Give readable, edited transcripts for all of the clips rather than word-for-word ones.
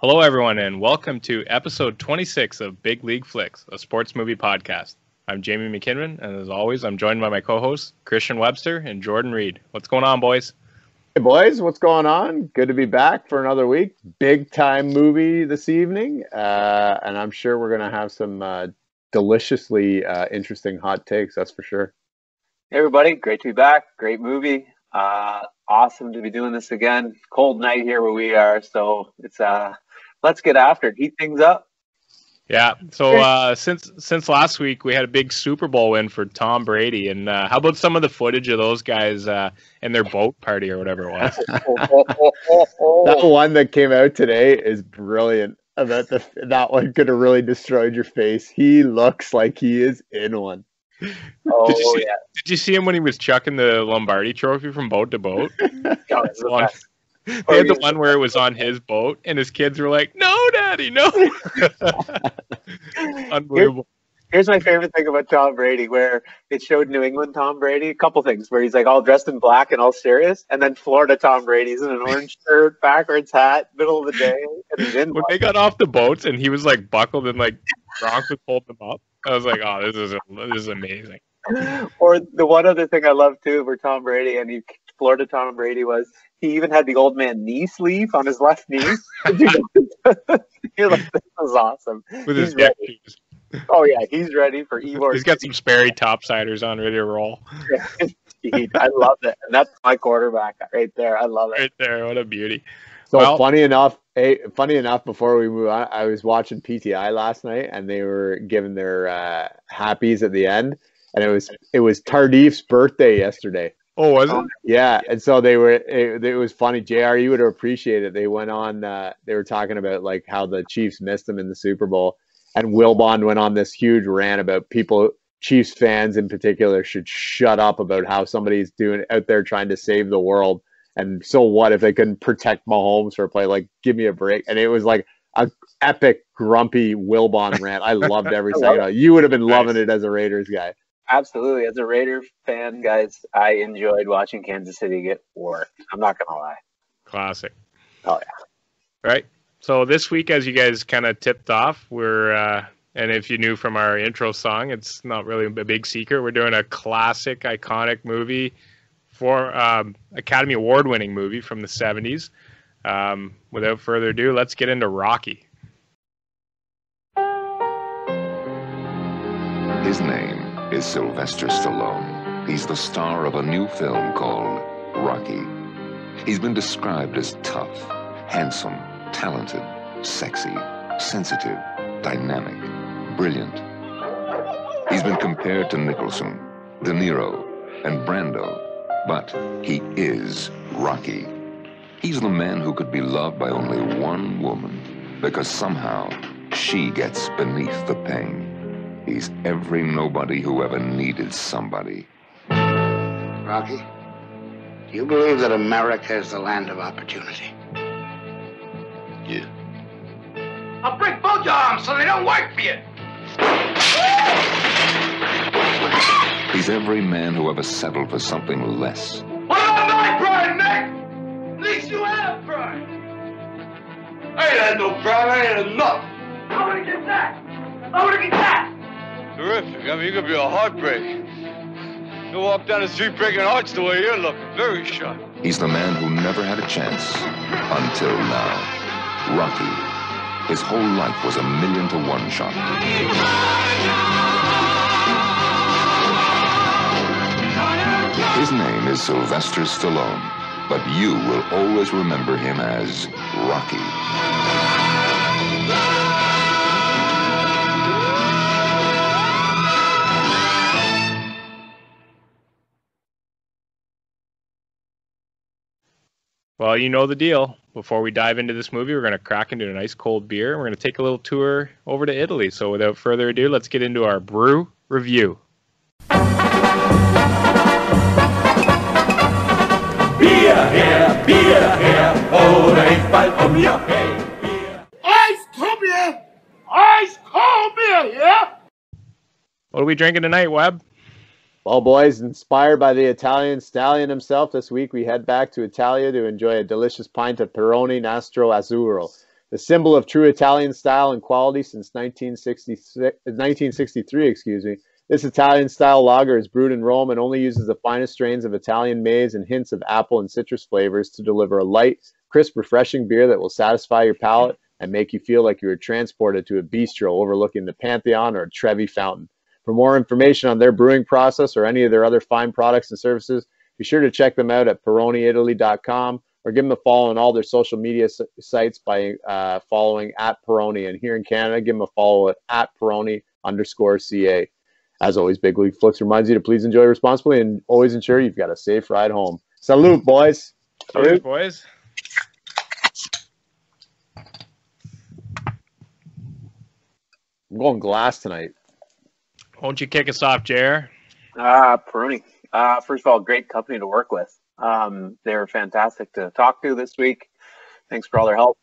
Hello, everyone, and welcome to episode 26 of Big League Flicks, a sports movie podcast. I'm Jamie McKinnon, and as always, I'm joined by my co-hosts, Christian Webster and Jordan Reed. What's going on, boys? Hey, boys, what's going on? Good to be back for another week. Big time movie this evening, and I'm sure we're going to have some deliciously interesting hot takes, that's for sure. Hey, everybody, great to be back. Great movie. Awesome to be doing this again. Cold night here where we are, so it's let's get after it. Heat things up. Yeah. So since last week, we had a big Super Bowl win for Tom Brady, and how about some of the footage of those guys and their boat party or whatever it was? That one that came out today is brilliant. That one could have really destroyed your face. He looks like he is in one. Did you see him when he was chucking the Lombardi trophy from boat to boat? They had the one where it was on his boat, and his kids were like, "No, Daddy, no!" Unbelievable. Here's my favorite thing about Tom Brady, where it showed New England Tom Brady. A couple things, where he's like all dressed in black and all serious, and then Florida Tom Brady's in an orange shirt, backwards hat, middle of the day, and he's in. When they got off the boats and he was like buckled and like Gronk was holding them up, I was like, "Oh, this is amazing." Or the one other thing I love too, for Tom Brady and Florida Tom Brady was he even had the old man knee sleeve on his left knee. You're like, this is awesome. With his deck shoes. Oh yeah, he's ready for Ivor. He's got some Sperry topsiders on, ready to roll. I love it, and that's my quarterback right there. I love it. Right there, what a beauty. So funny enough, before we move on, I was watching PTI last night, and they were giving their happies at the end, and it was Tardif's birthday yesterday. Oh, was it? Yeah, and so it was funny. JR, you would have appreciated it. They went on, they were talking about like how the Chiefs missed them in the Super Bowl, and Wilbon went on this huge rant about Chiefs fans in particular should shut up about how somebody's doing out there trying to save the world. And so what if they couldn't protect Mahomes for a play? Like, give me a break. And it was like a epic, grumpy Wilbon rant. I loved every second of it. You would have been loving it as a Raiders guy. Absolutely. As a Raider fan, guys, I enjoyed watching Kansas City get worked. I'm not going to lie. Classic. Oh, yeah. Right. So this week, as you guys kind of tipped off, we're, and if you knew from our intro song, it's not really a big secret. We're doing a classic, iconic movie for Academy Award-winning movie from the 70s. Without further ado, let's get into Rocky. His name is Sylvester Stallone. He's the star of a new film called Rocky. He's been described as tough, handsome, talented, sexy, sensitive, dynamic, brilliant. He's been compared to Nicholson, De Niro, and Brando, but he is Rocky. He's the man who could be loved by only one woman because somehow she gets beneath the pain. He's every nobody who ever needed somebody. Rocky, do you believe that America is the land of opportunity? Yeah. I'll break both your arms so they don't work for you. He's every man who ever settled for something less. What about my pride, Nick? At least you have pride. I ain't had no pride. I ain't had nothing. I'm gonna get that. I'm gonna get that. Terrific. I mean, you're gonna be a heartbreak. You walk down the street breaking hearts the way you're looking. Very sharp. He's the man who never had a chance until now. Rocky. His whole life was 1,000,000 to 1 shot. His name is Sylvester Stallone, but you will always remember him as Rocky. Well, you know the deal. Before we dive into this movie, we're going to crack into a nice cold beer. And we're going to take a little tour over to Italy. So without further ado, let's get into our Brew review. Bier her, oder ich bald von mir. Hey, Bier. Ice cold beer, yeah? What are we drinking tonight, Webb? Well, boys, inspired by the Italian Stallion himself, this week we head back to Italia to enjoy a delicious pint of Peroni Nastro Azzurro. The symbol of true Italian style and quality since 1963, excuse me. This Italian-style lager is brewed in Rome and only uses the finest strains of Italian maize and hints of apple and citrus flavors to deliver a light, crisp, refreshing beer that will satisfy your palate and make you feel like you were transported to a bistro overlooking the Pantheon or a Trevi fountain. For more information on their brewing process or any of their other fine products and services, be sure to check them out at peroniitaly.com or give them a follow on all their social media sites by following @Peroni. And here in Canada, give them a follow at @Peroni_CA. As always, Big League Flicks reminds you to please enjoy responsibly and always ensure you've got a safe ride home. Salute, boys. Salute, boys. I'm going glass tonight. Won't you kick us off, JR? Peroni. First of all, great company to work with. They were fantastic to talk to this week. Thanks for all their help.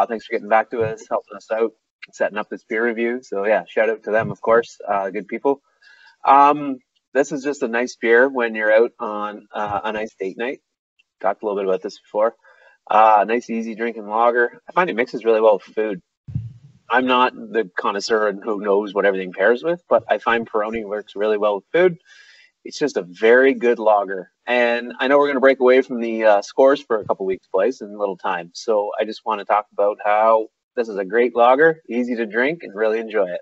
Thanks for getting back to us, helping us out, setting up this beer review. So yeah, shout out to them, of course. Good people. This is just a nice beer when you're out on a nice date night. Talked a little bit about this before. Nice, easy drinking lager. I find it mixes really well with food. I'm not the connoisseur and who knows what everything pairs with, but I find Peroni works really well with food. It's just a very good lager. And I know we're going to break away from the scores for a couple weeks, boys, in a little time. So I just want to talk about how this is a great lager, easy to drink, and really enjoy it.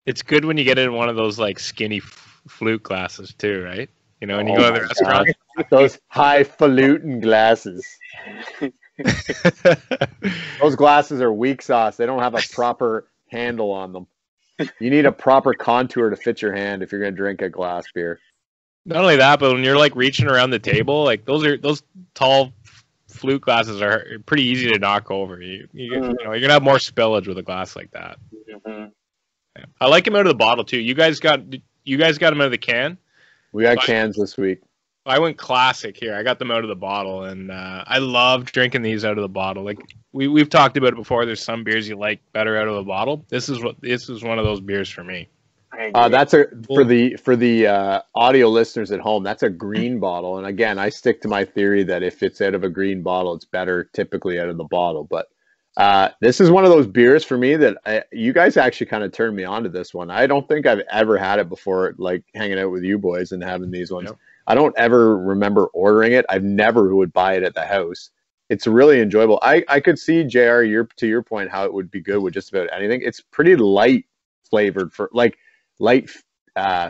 It's good when you get it in one of those like skinny flute glasses too, right? You know, when you go to the restaurant. Those highfalutin glasses. Those glasses are weak sauce. They don't have a proper handle on them. You need a proper contour to fit your hand if you're going to drink a glass beer. Not only that, but when you're like reaching around the table, like those tall flute glasses are pretty easy to knock over. You know, you're gonna have more spillage with a glass like that. Mm-hmm. Yeah. I like them out of the bottle too. You guys got them out of the can. We got cans this week. I went classic here. I got them out of the bottle, and I love drinking these out of the bottle. Like we've talked about it before. There's some beers you like better out of the bottle. This is one of those beers for me. That's for the audio listeners at home. That's a green bottle, and again, I stick to my theory that if it's out of a green bottle, it's better typically out of the bottle. But this is one of those beers for me that you guys actually kind of turned me on to this one. I don't think I've ever had it before, like hanging out with you boys and having these ones. Yep. I don't ever remember ordering it. I've never would buy it at the house. It's really enjoyable. I could see, JR, to your point, how it would be good with just about anything. It's pretty light flavored for light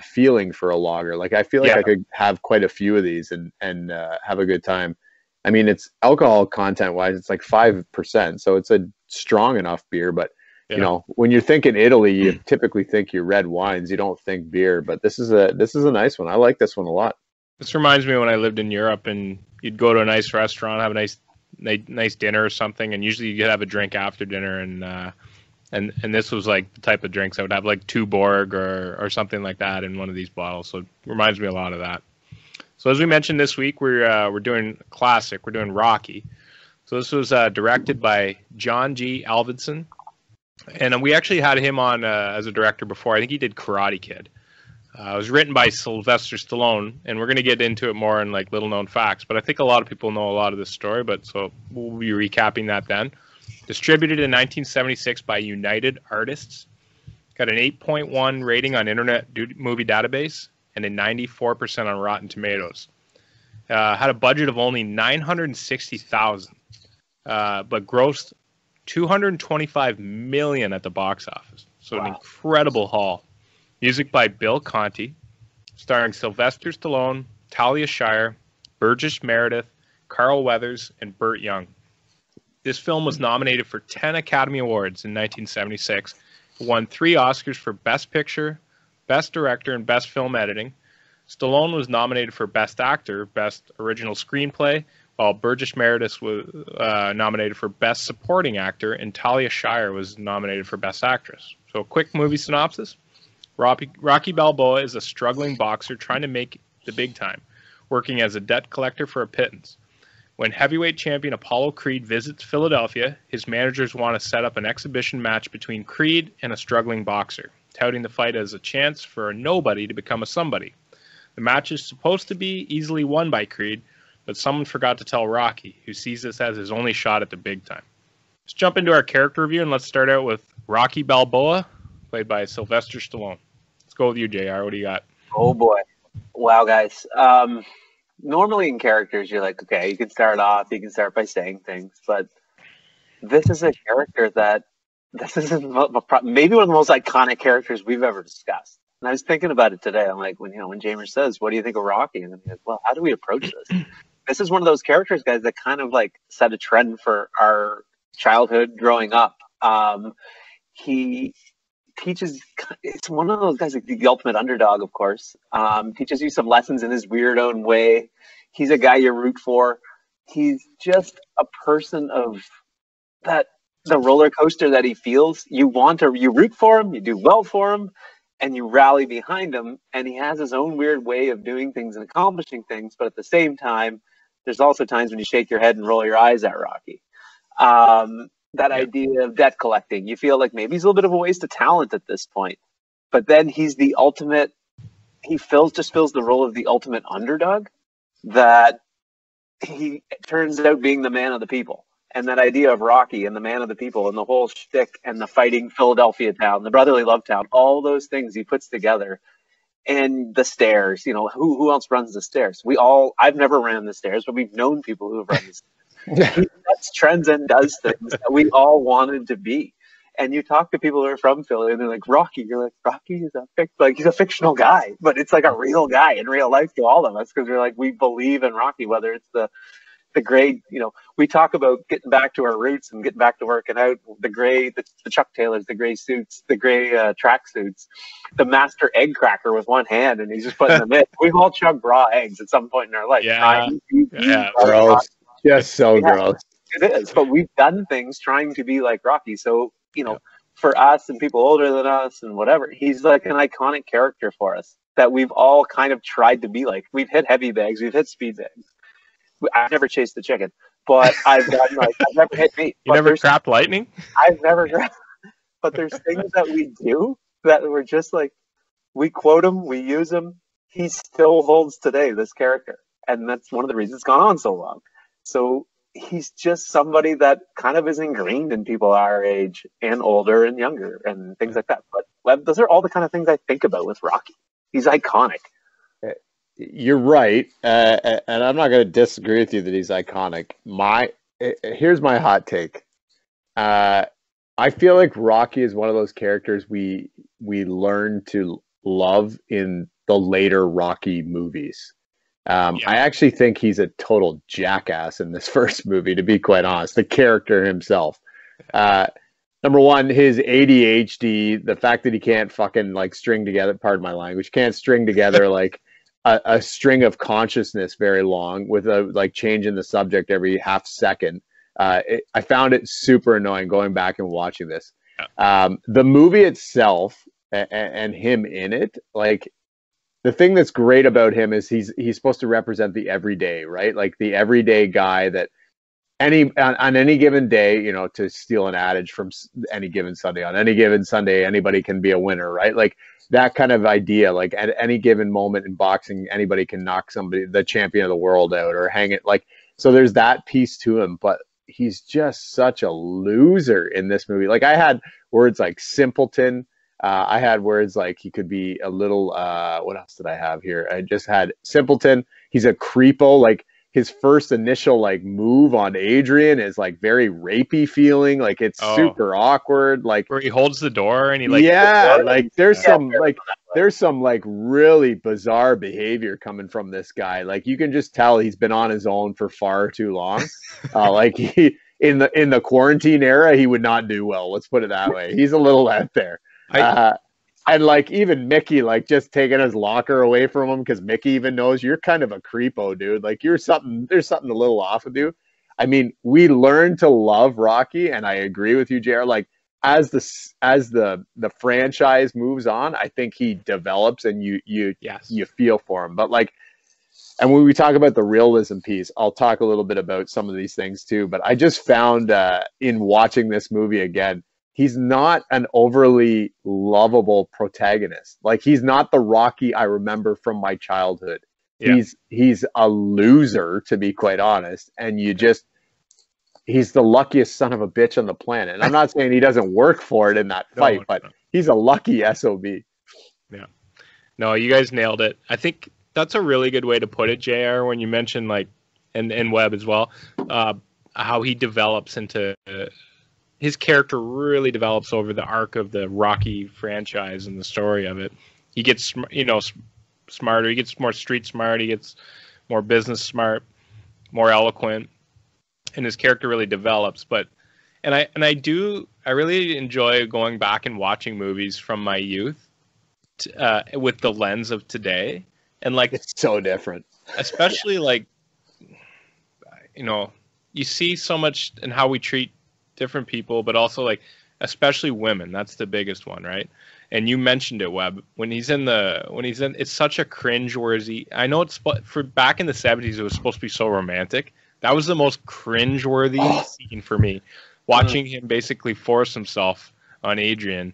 feeling for a lager. Like I feel like I could have quite a few of these and have a good time. I mean, it's alcohol content wise, it's like 5%, so it's a strong enough beer. But you know, when you're thinking Italy, you typically think your red wines. You don't think beer. But this is a nice one. I like this one a lot. This reminds me when I lived in Europe, and you'd go to a nice restaurant, have a nice dinner or something, and usually you'd have a drink after dinner, and this was like the type of drinks I would have, like Tuborg or something like that in one of these bottles. So it reminds me a lot of that. So as we mentioned this week, we're doing classic. We're doing Rocky. So this was directed by John G. Avildsen, and we actually had him on as a director before. I think he did Karate Kid. It was written by Sylvester Stallone, and we're going to get into it more in like little known facts. But I think a lot of people know a lot of this story. But so we'll be recapping that then. Distributed in 1976 by United Artists. Got an 8.1 rating on Internet Movie Database and a 94% on Rotten Tomatoes. Had a budget of only $960,000, but grossed $225 million at the box office. So an incredible haul. Music by Bill Conti, starring Sylvester Stallone, Talia Shire, Burgess Meredith, Carl Weathers, and Burt Young. This film was nominated for 10 Academy Awards in 1976. It won 3 Oscars for Best Picture, Best Director, and Best Film Editing. Stallone was nominated for Best Actor, Best Original Screenplay, while Burgess Meredith was nominated for Best Supporting Actor, and Talia Shire was nominated for Best Actress. So a quick movie synopsis. Rocky Balboa is a struggling boxer trying to make the big time, working as a debt collector for a pittance. When heavyweight champion Apollo Creed visits Philadelphia, his managers want to set up an exhibition match between Creed and a struggling boxer, touting the fight as a chance for a nobody to become a somebody. The match is supposed to be easily won by Creed, but someone forgot to tell Rocky, who sees this as his only shot at the big time. let's jump into our character review, and let's start out with Rocky Balboa, played by Sylvester Stallone. Let's go with you, JR. What do you got? Oh boy. Wow, guys. Normally in characters, you're like, okay, you can start by saying things, but this is a character this is maybe one of the most iconic characters we've ever discussed. And I was thinking about it today. I'm like, when Jamer says, what do you think of Rocky? And then he's like, well, how do we approach this? This is one of those characters, guys, that kind of like set a trend for our childhood growing up. He teaches, it's one of those guys, like the ultimate underdog, of course. Teaches you some lessons in his weird own way. He's a guy you root for. He's just a person of that, the roller coaster that he feels. You root for him, you do well for him, and you rally behind him. And he has his own weird way of doing things and accomplishing things. But at the same time, there's also times when you shake your head and roll your eyes at Rocky. That idea of debt collecting, you feel like maybe he's a little bit of a waste of talent at this point. But then he's the ultimate, he just fills the role of the ultimate underdog, that he turns out being the man of the people. And that idea of Rocky and the man of the people and the whole shtick and the fighting Philadelphia town, the brotherly love town, all those things he puts together. And the stairs, who else runs the stairs? I've never ran the stairs, but we've known people who have run the stairs. He sets trends and does things that we all wanted to be. And you talk to people who are from Philly and they're like, Rocky. You're like, Rocky is he's a fictional guy, but it's like a real guy in real life to all of us, because we're like, we believe in Rocky, whether it's the great, we talk about getting back to our roots and getting back to working out, the Chuck Taylors, the gray suits, the gray track suits, the master egg cracker with one hand, and he's just putting them in. We've all chugged raw eggs at some point in our life. Yeah. Gross. Just so gross. It is, but we've done things trying to be like Rocky. So, for us and people older than us and whatever, he's like an iconic character for us that we've all kind of tried to be like. We've hit heavy bags, we've hit speed bags. I've never chased the chicken, but I've never hit meat. You never trapped lightning? I've never trapped. But there's things that we do that we're just like, we quote him, we use him. He still holds today, this character. And that's one of the reasons it's gone on so long. So he's just somebody that kind of is ingrained in people our age and older and younger and things like that. But those are all the kind of things I think about with Rocky. He's iconic. You're right, and I'm not going to disagree with you that he's iconic. Here's my hot take. I feel like Rocky is one of those characters we learn to love in the later Rocky movies. I actually think he's a total jackass in this first movie, to be quite honest. The character himself. Number one, his ADHD, the fact that he can't fucking string together, pardon my language, can't string together a string of consciousness very long with a change in the subject every half second. I found it super annoying going back and watching this. The movie itself and him in it, the thing that's great about him is he's supposed to represent the everyday, right? Like the everyday guy that on any given day, to steal an adage from Any Given Sunday, on any given Sunday, anybody can be a winner, right? Like that kind of idea, like at any given moment in boxing, anybody can knock the champion of the world out or hang it. So there's that piece to him, but he's just such a loser in this movie. I had words like simpleton. I had words like he could be a little, what else did I have here? I just had simpleton. He's a creepo. His first initial move on Adrian is very rapey feeling. It's super awkward. Where he holds the door and he there's some really bizarre behavior coming from this guy. You can just tell he's been on his own for far too long. He in the quarantine era, he would not do well. Let's put it that way. He's a little out there. And even Mickey, just taking his locker away from him because Mickey even knows you're kind of a creepo, dude. there's something a little off with you. I mean, we learn to love Rocky, and I agree with you, JR. As the franchise moves on, I think he develops, and you feel for him. But and when we talk about the realism piece, I'll talk a little bit about some of these things too. But I just found in watching this movie again, he's not an overly lovable protagonist. He's not the Rocky I remember from my childhood. Yeah. He's a loser, to be quite honest. And he's the luckiest son of a bitch on the planet. And I'm not saying he doesn't work for it in that fight, but he's a lucky SOB. Yeah. No, you guys nailed it. I think that's a really good way to put it, JR, when you mentioned like, and Webb as well, how he develops into his character really develops over the arc of the Rocky franchise and the story of it. He gets, smarter. He gets more street smart. He gets more business smart, more eloquent, and his character really develops. And I really enjoy going back and watching movies from my youth with the lens of today, and like it's so different, especially like you see so much in how we treat different people, but also like especially women. That's the biggest one, right? And you mentioned it, Webb. When he's in, it's such a cringe-worthy. I know it's for back in the 70s, it was supposed to be so romantic. That was the most cringe-worthy scene for me. Watching him basically force himself on Adrian,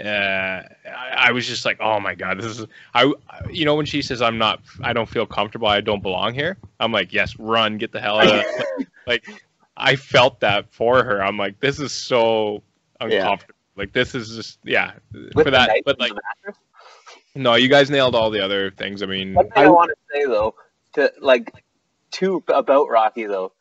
I was just like, oh my god, this is. When she says, I don't feel comfortable, I don't belong here. I'm like, yes, run, get the hell out of that. Like, I felt that for her. I'm like, this is so uncomfortable. Like, this is just, for that. But like, no, you guys nailed all the other things. I mean, one thing I want to say though, about Rocky though,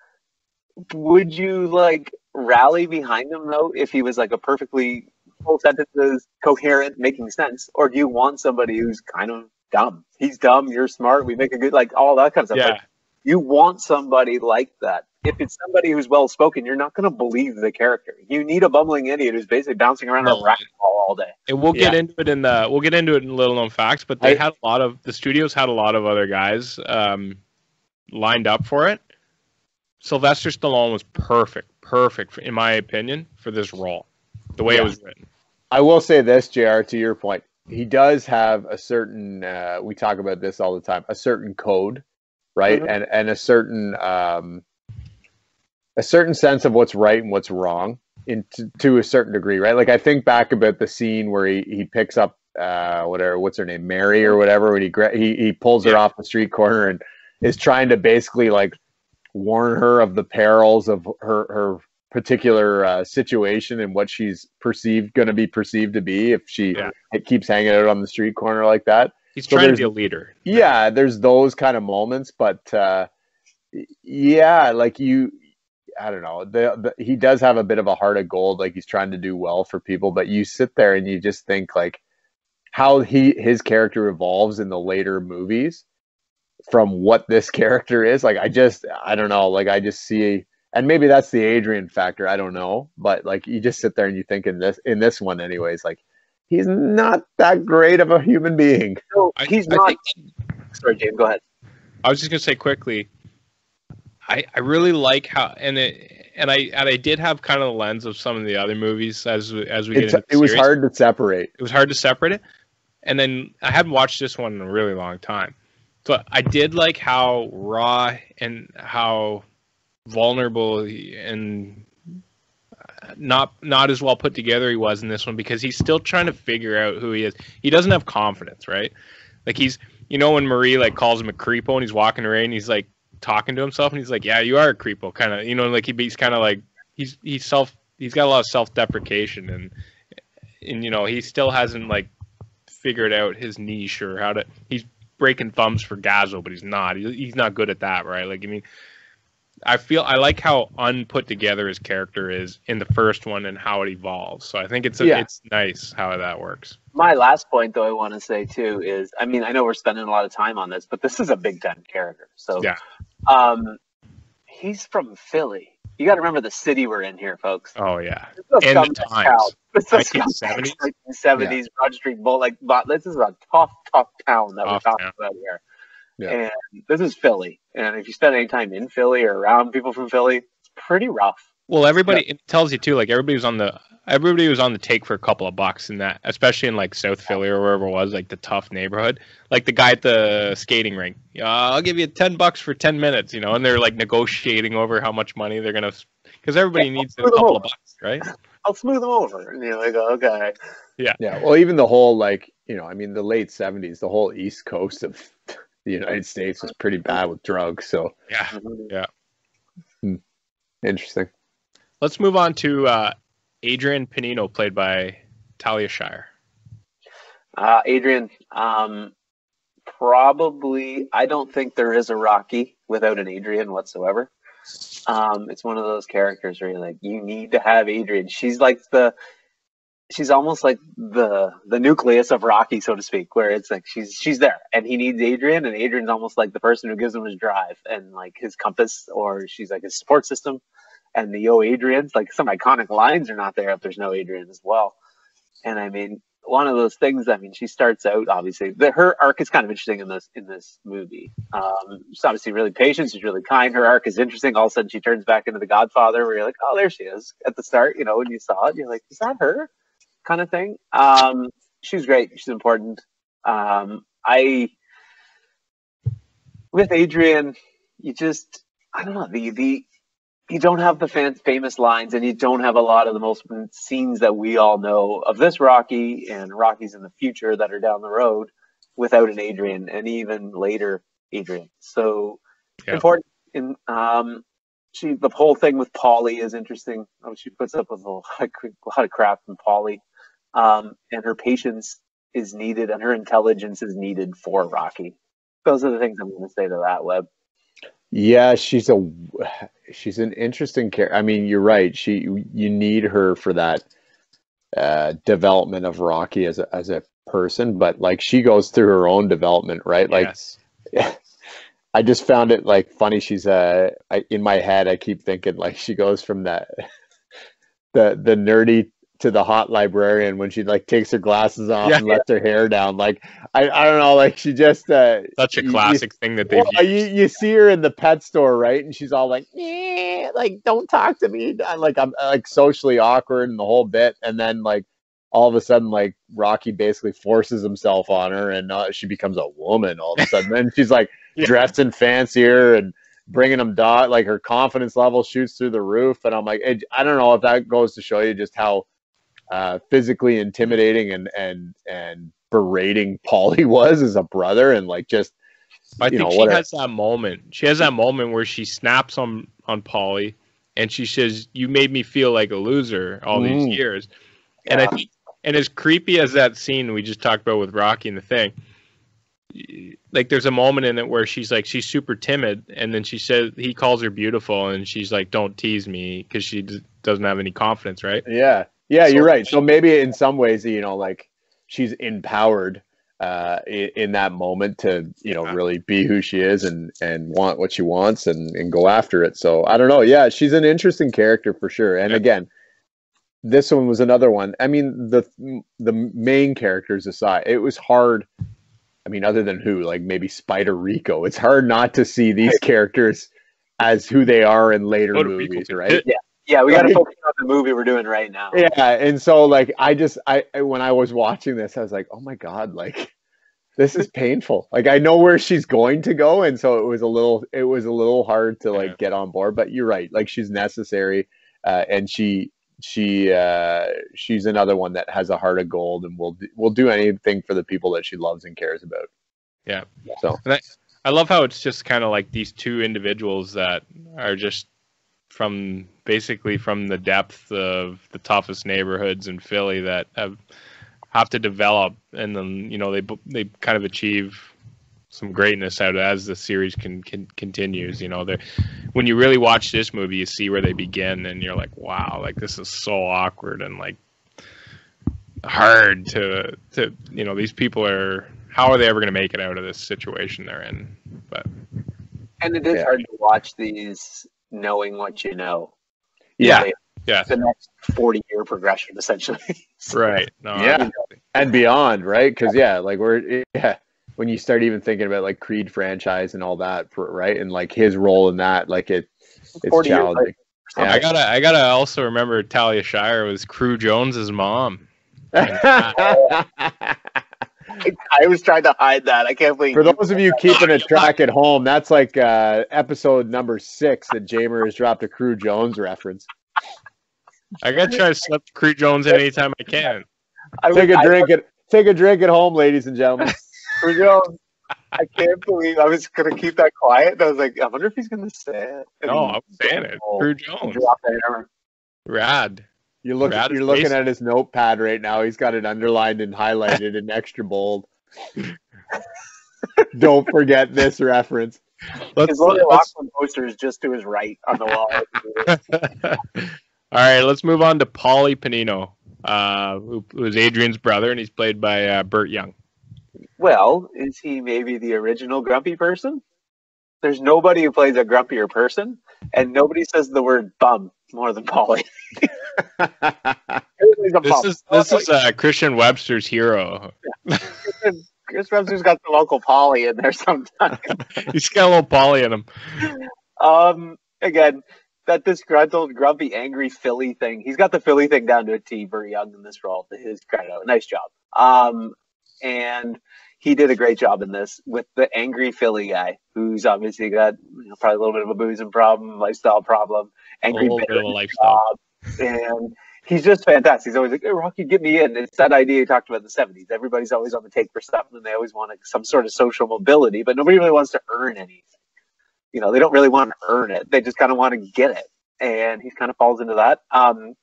would you like rally behind him though if he was like a perfectly full sentences, coherent, making sense, or do you want somebody who's kind of dumb? He's dumb, you're smart, we make a good, like all that kind of stuff. Yeah. Like, you want somebody like that. If it's somebody who's well spoken, you're not going to believe the character. You need a bumbling idiot who's basically bouncing around a racquetball all day. And we'll get into it in little known facts, but the studios had a lot of other guys lined up for it. Sylvester Stallone was perfect in my opinion for this role, the way it was written. I will say this, JR, to your point, he does have a certain. We talk about this all the time. A certain code, right, and a certain sense of what's right and what's wrong, to a certain degree, right? Like I think back about the scene where he picks up what's her name, Mary or whatever, when he pulls her off the street corner and is trying to basically like warn her of the perils of her particular situation and what she's going to be perceived to be if it keeps hanging out on the street corner like that. He's trying to be a leader. Yeah, there's those kind of moments, but like I don't know. He does have a bit of a heart of gold. Like he's trying to do well for people, but you sit there and you just think like how his character evolves in the later movies from what this character is. Like I don't know. Like I just see, and maybe that's the Adrian factor. I don't know, but like you just sit there and you think in this one, anyways, like he's not that great of a human being. No, he's not. Sorry, James. Go ahead. I was just gonna say quickly. I really like how and I did have kind of the lens of some of the other movies as we get into the series. It was hard to separate. It was hard to separate it, and then I hadn't watched this one in a really long time, so I did like how raw and how vulnerable and not as well put together he was in this one, because he's still trying to figure out who he is. He doesn't have confidence, right? Like he's when Marie like calls him a creepo and he's walking around and he's like talking to himself and he's like, yeah, you are a creepo, kind of, like he's kind of like he's got a lot of self-deprecation and he still hasn't like figured out his niche or how to. He's breaking thumbs for Gazzo, but he's not good at that, right? Like, I mean, I like how unput together his character is in the first one and how it evolves. So I think it's nice how that works. My last point, though, I want to say too is, I mean, I know we're spending a lot of time on this, but this is a Big Ten character. So, he's from Philly. You got to remember the city we're in here, folks. Oh yeah, and the times. It's 1970s, Broad Street Bull. Like, this is a tough town that we're talking about here. Yeah. And this is Philly. And if you spend any time in Philly or around people from Philly, it's pretty rough. Well, it tells you too, like everybody was on the take for a couple of bucks in that, especially in like South Philly or wherever it was, like the tough neighborhood. Like the guy at the skating rink, I'll give you $10 for 10 minutes, and they're like negotiating over how much money they're gonna, because everybody needs a couple of bucks, right? I'll smooth them over, and they go, okay. Yeah. Well, even the whole the late 70s, the whole East Coast of the United States was pretty bad with drugs. So yeah. Interesting. Let's move on to Adrian Panino, played by Talia Shire. Adrian, probably, I don't think there is a Rocky without an Adrian whatsoever. It's one of those characters where you're like, you need to have Adrian. She's almost like the nucleus of Rocky, so to speak, where it's like she's there and he needs Adrian, and Adrian's almost like the person who gives him his drive and like his compass, or she's like his support system. And the Yo Adrian's, like, some iconic lines are not there if there's no Adrian as well. And I mean, one of those things, I mean, she starts out, obviously, her arc is kind of interesting in this movie. She's obviously really patient. She's really kind. Her arc is interesting. All of a sudden, she turns back into the Godfather, where you're like, oh, there she is at the start. You know, when you saw it, you're like, is that her? Kind of thing. She's great. She's important. With Adrian, I don't know, you don't have the famous lines, and you don't have a lot of the most scenes that we all know of this Rocky and Rockies in the future that are down the road without an Adrian, and even later Adrian. So important. In the whole thing with Paulie is interesting. She puts up with a lot of crap from Paulie, and her patience is needed, and her intelligence is needed for Rocky. Those are the things I'm going to say to that, Webb. Yeah, she's an interesting character. I mean, you're right. You need her for that development of Rocky as a person, but like she goes through her own development, right? Like, yes. I just found it like funny. She's in my head, I keep thinking like she goes from the nerdy to the hot librarian when she like takes her glasses off and lets her hair down. Like I don't know, like she just such a classic thing that they've used. You see her in the pet store, right? And she's all like, like don't talk to me. Like I'm like socially awkward and the whole bit. And then like all of a sudden, like Rocky basically forces himself on her, and she becomes a woman all of a sudden. Then she's like dressed in fancier and bringing him like her confidence level shoots through the roof. And I'm like, I don't know if that goes to show you just how physically intimidating and berating Paulie was as a brother, and like just I think she has that moment. She has that moment where she snaps on Paulie, and she says, "You made me feel like a loser all these years." And I think, and as creepy as that scene we just talked about with Rocky and the Thing, like there's a moment in it where she's super timid, and then he calls her beautiful, and she's like, "Don't tease me," because she doesn't have any confidence, right? Yeah, you're right. So maybe in some ways, like she's empowered in that moment to, really be who she is and want what she wants and go after it. So I don't know. Yeah, she's an interesting character for sure. And again, this one was another one. I mean, the main characters aside, it was hard. I mean, other than like maybe Spider Rico, it's hard not to see these characters as who they are in later movies, right? Yeah, we got to focus on the movie we're doing right now. Yeah, and so like I when I was watching this, I was like, oh my god, like this is painful. Like I know where she's going to go, and so it was a little hard to like get on board. But you're right, like she's necessary, and she's another one that has a heart of gold, and will do anything for the people that she loves and cares about. Yeah. So and I love how it's just kind of like these two individuals that are just from the depth of the toughest neighborhoods in Philly that have to develop, and then they kind of achieve some greatness out as the series continues. When you really watch this movie, you see where they begin, and you're like, wow, like this is so awkward and like hard to these people how are they ever going to make it out of this situation they're in? And it is hard to watch these knowing what you know. Yeah. The next 40-year progression, essentially. Right. No, and beyond, right? Because when you start even thinking about like Creed franchise and all that, right, and like his role in that, like it's challenging. I gotta also remember Talia Shire was Crew Jones's mom. I was trying to hide that. I can't believe. For those of you keeping a track at home, that's like episode number 6 that Jamer has dropped a Crew Jones reference. I gotta try to slip Crew Jones in anytime I can. Take a drink at home, ladies and gentlemen. Crew Jones. I can't believe I was gonna keep that quiet. And I was like, I wonder if he's gonna say it. No, I'm saying it. Crew Jones. Rad. You're Rad is looking amazing. at his notepad right now. He's got it underlined and highlighted in extra bold. Don't forget this reference. His Lord Lockman poster is just to his right on the wall. All right, let's move on to Paulie Panino, who is Adrian's brother, and he's played by Burt Young. Well, is he maybe the original grumpy person? There's nobody who plays a grumpier person, and nobody says the word bum more than Paulie. This is Christian Webster's hero. Chris Webster's got the local Paulie in there sometimes. He's got a little Paulie in him. Again, that disgruntled, grumpy, angry Philly thing. He's got the Philly thing down to a T. Very Young in this role. To his credit, nice job. And he did a great job in this with the angry Philly guy, who's obviously got probably a little bit of a boozing problem, lifestyle problem, angry bit of a lifestyle, and he's just fantastic. He's always like, "Hey, Rocky, get me in." It's that idea you talked about in the 70s. Everybody's always on the take for something, and they always want some sort of social mobility, but nobody really wants to earn anything. They don't really want to earn it. They just kind of want to get it. And he kind of falls into that.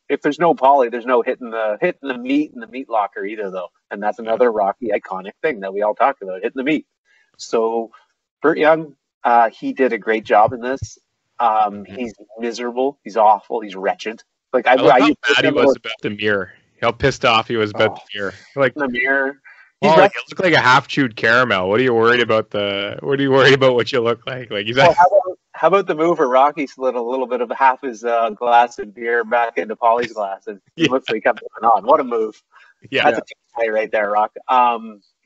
If there's no Paulie, there's no hitting the meat in the meat locker either, though. And that's another Rocky iconic thing that we all talk about, hitting the meat. So Burt Young, he did a great job in this. He's miserable. He's awful. He's wretched. Like I love how mad he was about the mirror. How pissed off he was about the mirror. Like the mirror. You look like a half-chewed caramel. What are you worried about? What you look like? Like how about the move where Rocky slid a little bit of half his glass of beer back into Paulie's glass, and he looks like he kept going on. What a move! Yeah, that's a play right there, Rock.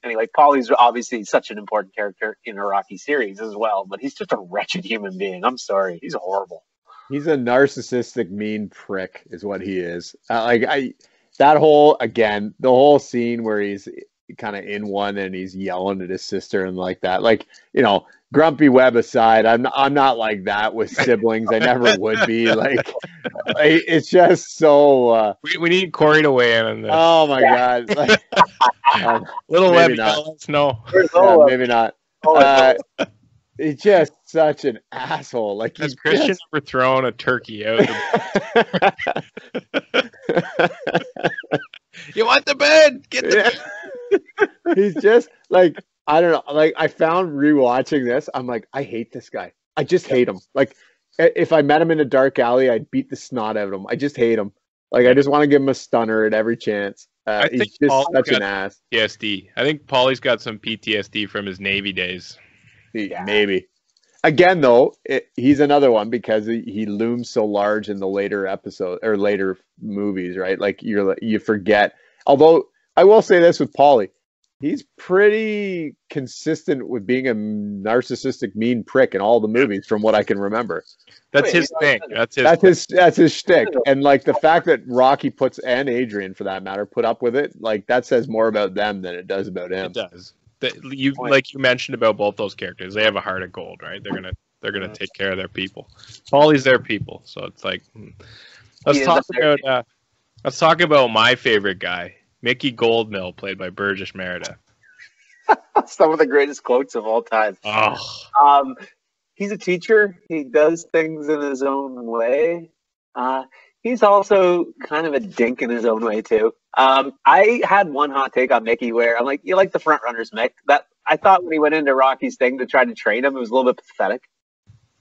Anyway, Paulie's obviously such an important character in a Rocky series as well, but he's just a wretched human being. I'm sorry, he's horrible. He's a narcissistic, mean prick, is what he is. The whole scene where he's kind of in one and he's yelling at his sister and like that, Grumpy Webb aside, I'm not like that with siblings. I never would be. It's just so. We need Corey to weigh in on this. Oh my god! Little Webb, let us know. Yeah, maybe not. It's just such an asshole. Has Christian ever thrown a turkey out? You want the bed? Get the bed. He's just I don't know. I found rewatching this. I'm like, I hate this guy. I just hate him. If I met him in a dark alley, I'd beat the snot out of him. I just hate him. I just want to give him a stunner at every chance. He's just such an ass. PTSD. I think Paulie's got some PTSD from his Navy days. Yeah. Maybe. Again, though, he's another one because he looms so large in the later episode or later movies, right? You forget. Although I will say this with Paulie, he's pretty consistent with being a narcissistic, mean prick in all the movies, from what I can remember. That's his thing. That's his shtick. And the fact that Rocky and Adrian, for that matter, put up with it, that says more about them than it does about him. It does. You mentioned about both those characters, they have a heart of gold, right? They're gonna take care of their people. Paulie's their people, so it's let's talk about my favorite guy, Mickey Goldmill, played by Burgess Meredith. Some of the greatest quotes of all time. Oh. He's a teacher. He does things in his own way. He's also kind of a dink in his own way too. I had one hot take on Mickey where I'm like, you like the front runners, Mick. That I thought when he went into Rocky's thing to try to train him, it was a little bit pathetic.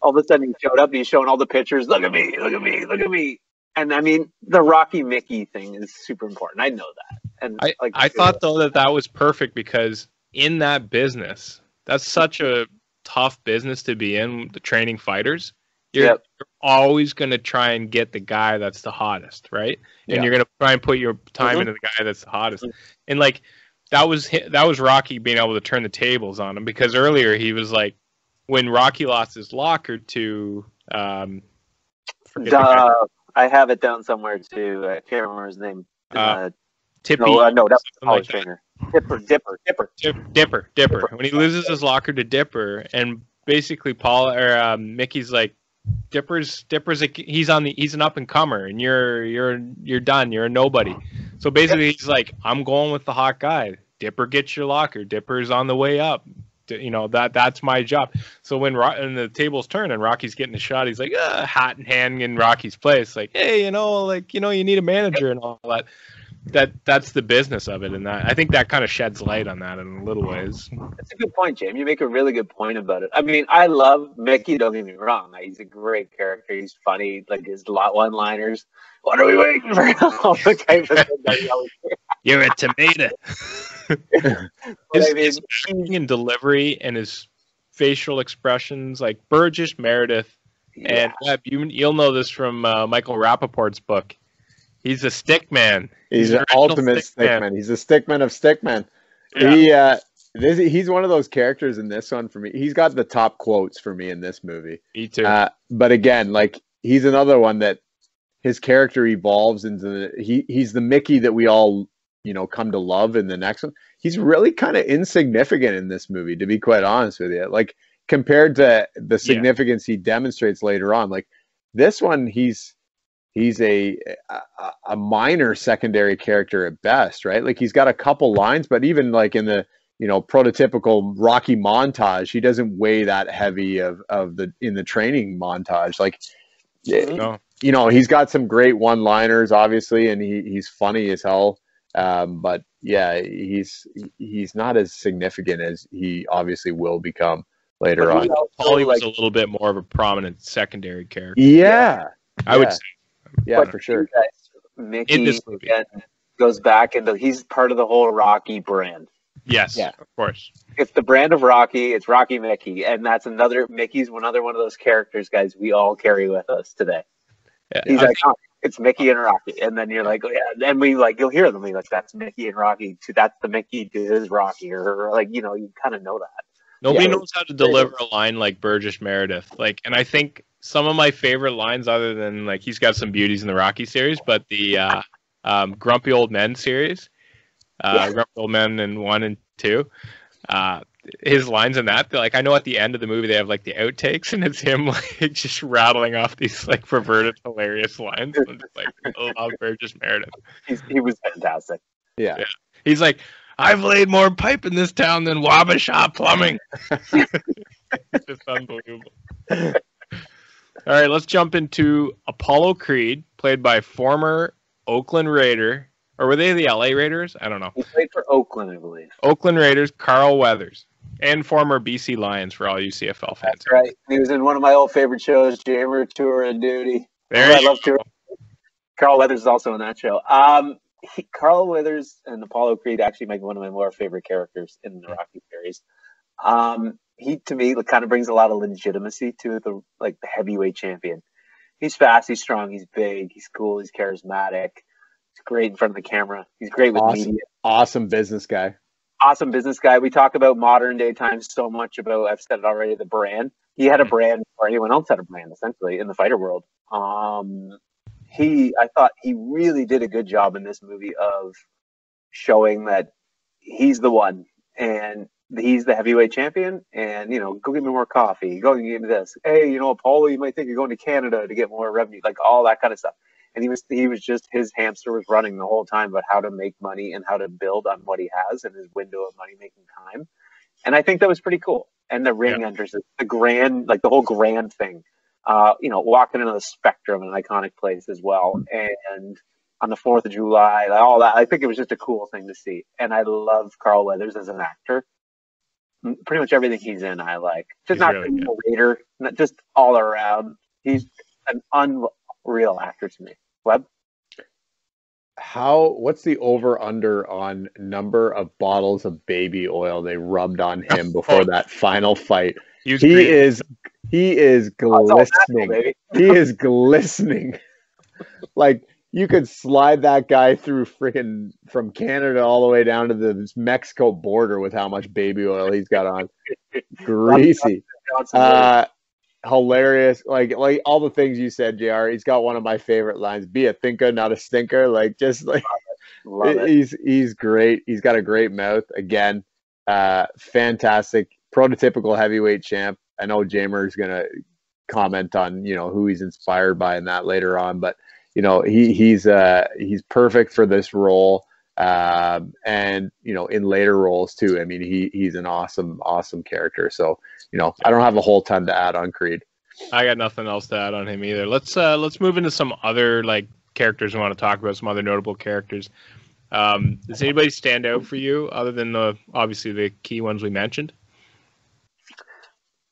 All of a sudden he showed up and he's showing all the pictures. Look at me, look at me, look at me. And I mean, the Rocky Mickey thing is super important. I know that. And I thought though that was perfect because in that business, that's such a tough business to be in, the training fighters. You're always going to try and get the guy that's the hottest, right? And you're going to try and put your time into the guy that's the hottest. And that was Rocky being able to turn the tables on him, because earlier he was like, when Rocky lost his locker to I have it down somewhere too. I can't remember his name. Tippy. No, that's the college trainer. Dipper. Dipper. When he loses his locker to Dipper, and basically Mickey's like, Dipper's he's an up and comer, and you're done. You're a nobody. So basically, he's like, I'm going with the hot guy. Dipper gets your locker. Dipper's on the way up. that's my job. So when the tables turn and Rocky's getting a shot, he's like, hat in hand in Rocky's place, like, hey, you need a manager and all that. That's the business of it, and that I think that kind of sheds light on that in little ways. That's a good point, James. You make a really good point about it. I mean, I love Mickey. Don't get me wrong; he's a great character. He's funny, like his one-liners. What are we waiting for? All the type of thing that he always You're a tomato. His acting and delivery and his facial expressions, like Burgess Meredith, and you'll know this from Michael Rappaport's book. He's a stick man. He's an ultimate stick man. He's a stickman of stickmen. Yeah. He's one of those characters in this one for me. He's got the top quotes for me in this movie. Me too. But again, like he's another one that his character evolves into he's the Mickey that we all, come to love in the next one. He's really kind of insignificant in this movie, to be quite honest with you. Like compared to the significance he demonstrates later on. Like this one, he's a minor secondary character at best, right? Like he's got a couple lines, but even like in the prototypical Rocky montage, he doesn't weigh that heavy in the training montage. Like, he's got some great one-liners, obviously, and he's funny as hell. But yeah, he's not as significant as he obviously will become later on. Paulie was a little bit more of a prominent secondary character. Yeah, I would say. Yeah, for sure. Mickey in this movie goes back into he's part of the whole Rocky brand. Yes, of course. It's the brand of Rocky. It's Rocky Mickey, and that's Mickey's another one of those characters, guys. We all carry with us today. Yeah, he's it's Mickey and Rocky, and then you're like, then you'll hear them. You're like, that's Mickey and Rocky. That's the Mickey to his Rocky, or you kind of know that. Nobody knows how to deliver a line like Burgess Meredith. And I think some of my favorite lines, other than he's got some beauties in the Rocky series, but the Grumpy Old Men series, Grumpy Old Men in 1 and 2, his lines in that, I know at the end of the movie they have the outtakes, and it's him just rattling off these perverted, hilarious lines. I'm just I love Burgess Meredith. He was fantastic. Yeah. He's like, I've laid more pipe in this town than Wabasha plumbing. It's just unbelievable. All right, let's jump into Apollo Creed, played by former Oakland Raider, or were they the LA Raiders? I don't know. He played for Oakland, I believe. Oakland Raiders, Carl Weathers, and former BC Lions for all you CFL fans. That's right. He was in one of my old favorite shows, Jammer, Tour and Duty. I love Tour. Carl Weathers is also in that show. Carl Weathers and Apollo Creed actually make one of my more favorite characters in the Rocky series. He, to me, kind of brings a lot of legitimacy to the heavyweight champion. He's fast, he's strong, he's big, he's cool, he's charismatic. He's great in front of the camera. He's great with media. Awesome business guy. Awesome business guy. We talk about modern day times so much about, I've said it already, the brand. He had a brand before anyone else had a brand, essentially, in the fighter world. I thought he really did a good job in this movie of showing that he's the one and he's the heavyweight champion, and go get me more coffee, go and get me this, hey, Apollo, you might think you're going to Canada to get more revenue, all that kind of stuff. And he was just, his hamster was running the whole time about how to make money and how to build on what he has and his window of money making time. And I think that was pretty cool. And the ring entrances, the grand, the whole grand thing, walking into the Spectrum, an iconic place as well. And on the 4th of July, all that, I think it was just a cool thing to see. And I love Carl Weathers as an actor. Pretty much everything he's in, I like. Just not really a Raider, not just all around. He's an unreal actor to me. Webb? What's the over-under on number of bottles of baby oil they rubbed on him before that final fight? He is glistening. He is glistening. You could slide that guy through freaking from Canada all the way down to the Mexico border with how much baby oil he's got on. Greasy. Hilarious. Like all the things you said, JR. He's got one of my favorite lines. Be a thinker, not a stinker. Love it. He's great. He's got a great mouth. Again, fantastic. Prototypical heavyweight champ. I know Jamer is gonna comment on who he's inspired by in that later on, but he's perfect for this role. and in later roles too. I mean, he's an awesome character. So I don't have a whole ton to add on Creed. I got nothing else to add on him either. Let's move into some other like characters we want to talk about, some other notable characters. Does anybody stand out for you other than obviously the key ones we mentioned?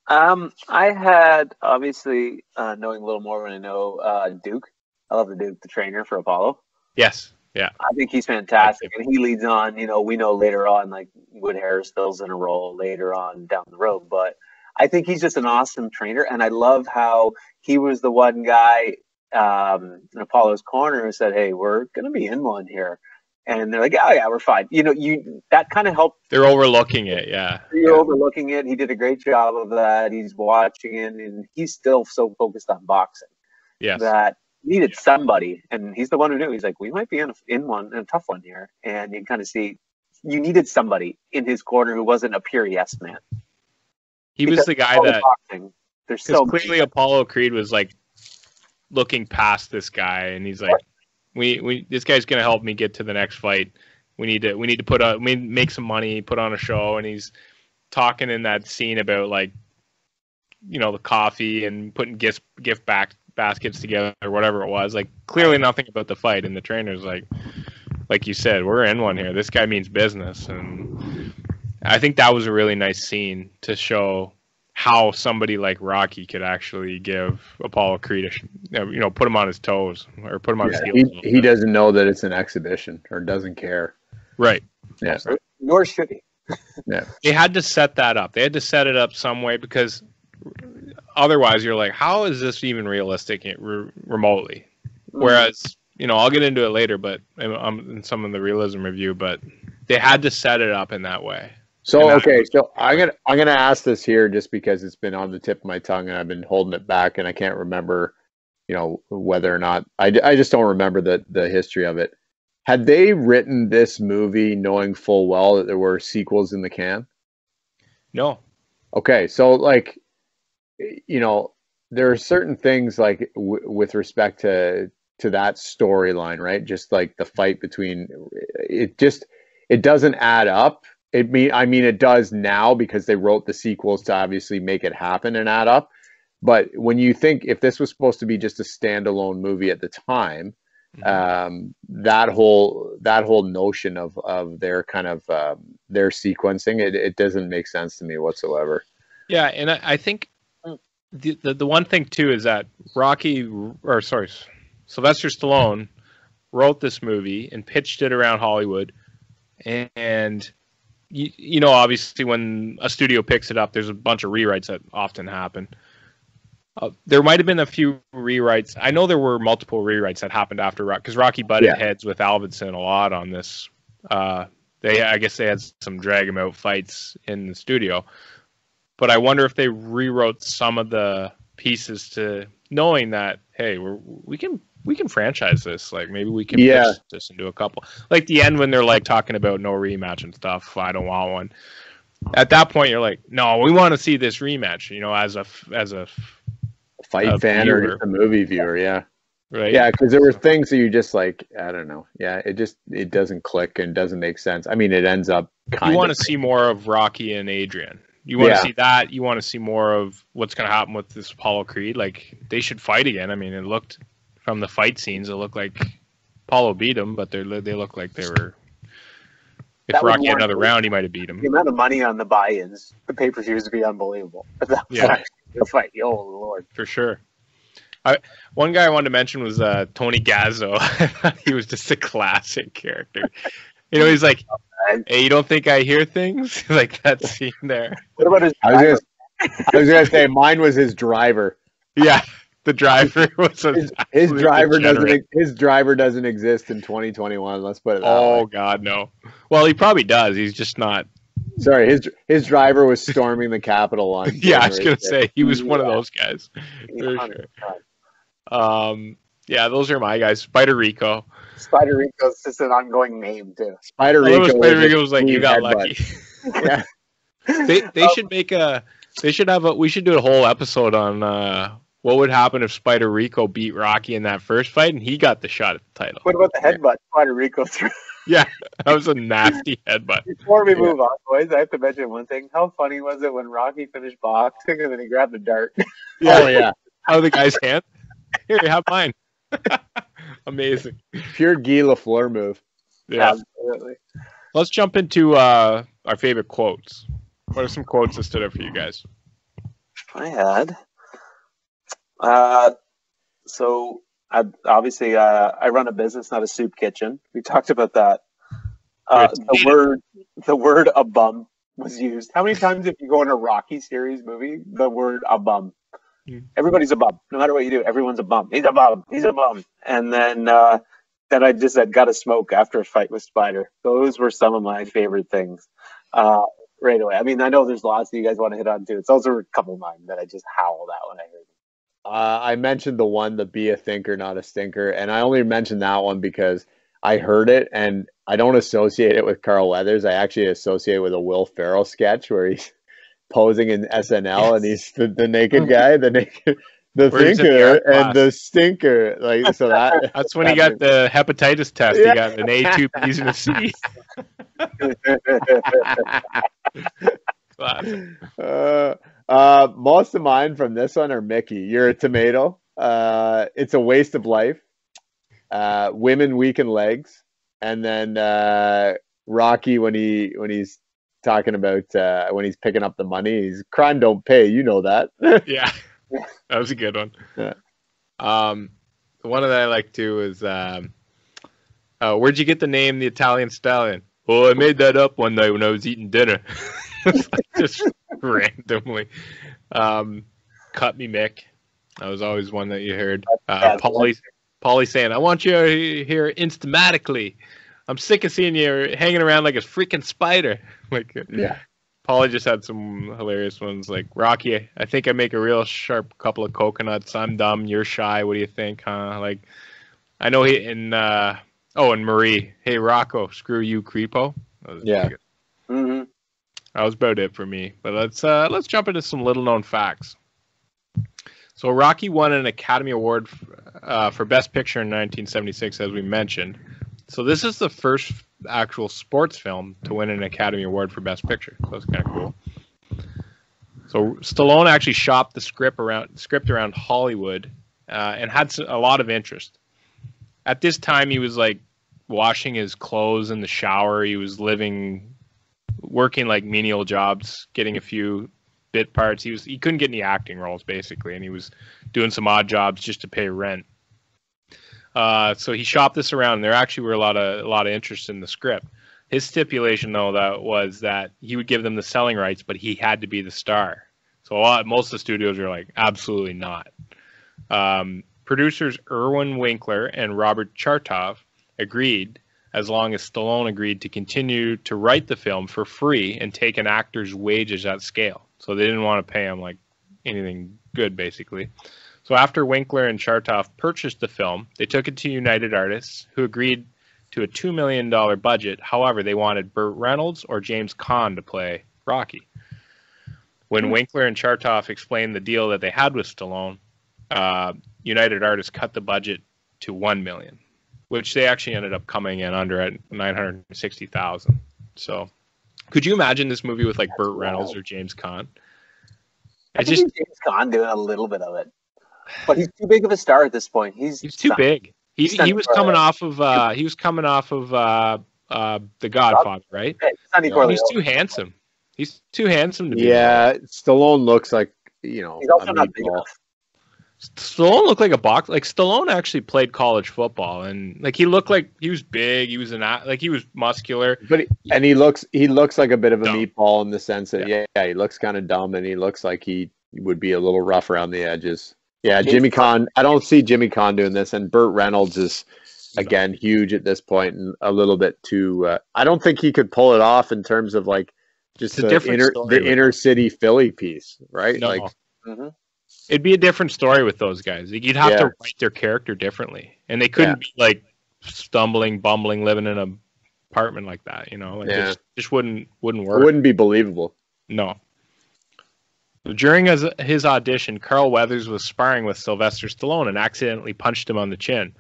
I had obviously knowing a little more when I know Duke. I love the Duke, the trainer for Apollo. Yes, yeah. I think he's fantastic, and he leads on. We know later on, like Wood Harris fills in a role later on down the road, but I think he's just an awesome trainer, and I love how he was the one guy in Apollo's corner who said, "Hey, we're going to be in one here." And they're like, "Oh yeah, we're fine." That kind of helped. They're overlooking it, yeah. You're overlooking it. He did a great job of that. He's watching it, and he's still so focused on boxing. Yes. That needed somebody, and he's the one who knew. He's like, "We might be in a tough one here," and you kind of see you needed somebody in his corner who wasn't a pure yes man. He was the guy that boxing, there's so clearly Apollo Creed was like looking past this guy, and he's like, We this guy's gonna help me get to the next fight. We need to make some money, put on a show, and he's talking in that scene about like, the coffee and putting gift baskets together or whatever it was. Like clearly nothing about the fight, and the trainer's like you said, we're in one here. This guy means business, and I think that was a really nice scene to show how somebody like Rocky could actually give Apollo Creed, put him on his toes or put him on his heels. He doesn't know that it's an exhibition or doesn't care. Right. Yeah. Nor should he. Yeah. They had to set that up. They had to set it up some way because otherwise you're like, how is this even realistic remotely? Whereas, I'll get into it later, but in some of the realism review, but they had to set it up in that way. So I'm gonna ask this here just because it's been on the tip of my tongue and I've been holding it back and I can't remember, whether or not I just don't remember the history of it. Had they written this movie knowing full well that there were sequels in the can? No. Okay, so there are certain things like with respect to that storyline, right? Just like the fight between it doesn't add up. It does now because they wrote the sequels to obviously make it happen and add up. But when you think if this was supposed to be just a standalone movie at the time, that whole notion of their kind of their sequencing, it doesn't make sense to me whatsoever. Yeah, and I think the one thing too is that Sylvester Stallone wrote this movie and pitched it around Hollywood, and obviously when a studio picks it up, there's a bunch of rewrites that often happen. There might have been a few rewrites. I know there were multiple rewrites that happened after Rocky, because Rocky butted heads with Avildsen a lot on this. I guess they had some drag him out fights in the studio, but I wonder if they rewrote some of the pieces to knowing that, hey, we can franchise this. Like maybe we can pitch this into a couple. Like the end when they're like talking about no rematch and stuff. I don't want one. At that point, you're like, no, we want to see this rematch. As a fight fan viewer. Or just a movie viewer, yeah, right, yeah, because there were things that you just like, I don't know, yeah, it doesn't click and doesn't make sense. I mean, it ends up you want to see more of Rocky and Adrian. You want to see that. You want to see more of what's going to happen with this Apollo Creed. Like they should fight again. I mean, it looked from the fight scenes, it looked like Apollo beat him, but they look like they were. If Rocky had another round, he might have beat him. The amount of money on the buy-ins, the pay-per-views would be unbelievable. The fight, oh Lord, for sure. One guy I wanted to mention was Tony Gazzo. I thought he was just a classic character. He's like, "Hey, you don't think I hear things?" Like that scene there. What about his? I was gonna say mine was his driver. Yeah, the driver was his driver doesn't exist in 2021. Let's put it that way. Oh God, no. Well, he probably does. He's just not. Sorry, his driver was storming the Capitol on. Yeah, I was gonna say he was one of those guys. For sure. Yeah, those are my guys. Spider Rico. Spider Rico's just an ongoing name too. Spider Rico was like, you got lucky. Yeah. They should make we should do a whole episode on what would happen if Spider Rico beat Rocky in that first fight and he got the shot at the title. What about the headbutt Spider Rico threw? Yeah, that was a nasty headbutt. Before we move on, boys, I have to mention one thing. How funny was it when Rocky finished boxing and then he grabbed a dart? Oh yeah, Oh, the guy's hand. Here, you have mine. Amazing. pure Guy Lafleur move. Yeah. Absolutely. Let's jump into our favorite quotes. What are some quotes that stood out for you guys? I had. So I obviously I run a business, not a soup kitchen. We talked about that. The word a bum was used. How many times if you go in a Rocky series movie, the word a bum? Everybody's a bum. No matter what you do, everyone's a bum. He's a bum. He's a bum. And then I just said, got to smoke after a fight with Spider. Those were some of my favorite things right away. I mean, I know there's lots that you guys want to hit on too. Those are a couple of mine that I just howled at when I heard them. I mentioned the be a thinker, not a stinker. And I only mentioned that one because I heard it and I don't associate it with Carl Weathers. I actually associate it with a Will Ferrell sketch where he's posing in SNL and he's the naked guy, the thinker and the stinker. Like, so that's when he got the hepatitis test. Yeah. He got an A, 2 B's, and a C. Classic. Most of mine from this one are Mickey. You're a tomato. It's a waste of life. Women weaken legs, and then Rocky when he's talking about when he's picking up the money, he's crime don't pay. You know that. Yeah, that was a good one. Yeah. The one that I like too is where'd you get the name the Italian Stallion? Oh, I made that up one night when I was eating dinner. Just randomly. Cut me, Mick. That was always one that you heard. Paulie saying, I want you here instamatically. I'm sick of seeing you hanging around like a freaking spider. Like, Yeah. Paulie just had some hilarious ones like, Rocky, I think I make a real sharp couple of coconuts. I'm dumb. You're shy. What do you think, huh? Like, I know and Marie, hey, Rocco, screw you, creepo. Yeah. Mm-hmm. That was about it for me. But let's jump into some little known facts. So Rocky won an Academy Award for Best Picture in 1976, as we mentioned. So this is the first actual sports film to win an Academy Award for Best Picture. So that's kind of cool. So Stallone actually shopped the script around Hollywood and had a lot of interest. At this time, he was like washing his clothes in the shower. He was working like menial jobs, getting a few bit parts. He couldn't get any acting roles basically, and he was doing some odd jobs just to pay rent. So he shopped this around, and there actually were a lot of interest in the script. His stipulation, though, was that he would give them the selling rights, but he had to be the star. So most of the studios were like, absolutely not. Producers Irwin Winkler and Robert Chartoff agreed, as long as Stallone agreed to continue to write the film for free and take an actor's wages at scale. So they didn't want to pay him like anything good, basically. So after Winkler and Chartoff purchased the film, they took it to United Artists, who agreed to a $2 million budget. However, they wanted Burt Reynolds or James Caan to play Rocky. When Winkler and Chartoff explained the deal that they had with Stallone, United Artists cut the budget to $1 million, which they actually ended up coming in under at $960,000. So, could you imagine this movie with like Burt Reynolds or James Caan? I think James Caan doing a little bit of it, but he's too big of a star at this point. He's too big. He was coming off of The Godfather, right? He's too handsome. He's too handsome to be. Yeah, Stallone looks like, he's also not big enough. Stallone looked like a boxer. Like Stallone actually played college football, and like he looked like he was big. He was he was muscular. But he looks like a bit of a meatball in the sense that he looks kind of dumb, and he looks like he would be a little rough around the edges. Yeah, Jimmy Caan. I don't see Jimmy Caan doing this, and Burt Reynolds is again huge at this point and a little bit too. I don't think he could pull it off in terms of like just the inner city Philly piece, right? No. Like. Mm-hmm. It'd be a different story with those guys. Like, you'd have to write their character differently, and they couldn't be like stumbling, bumbling, living in an apartment like that. Just wouldn't work. It wouldn't be believable. No. During his audition, Carl Weathers was sparring with Sylvester Stallone and accidentally punched him on the chin.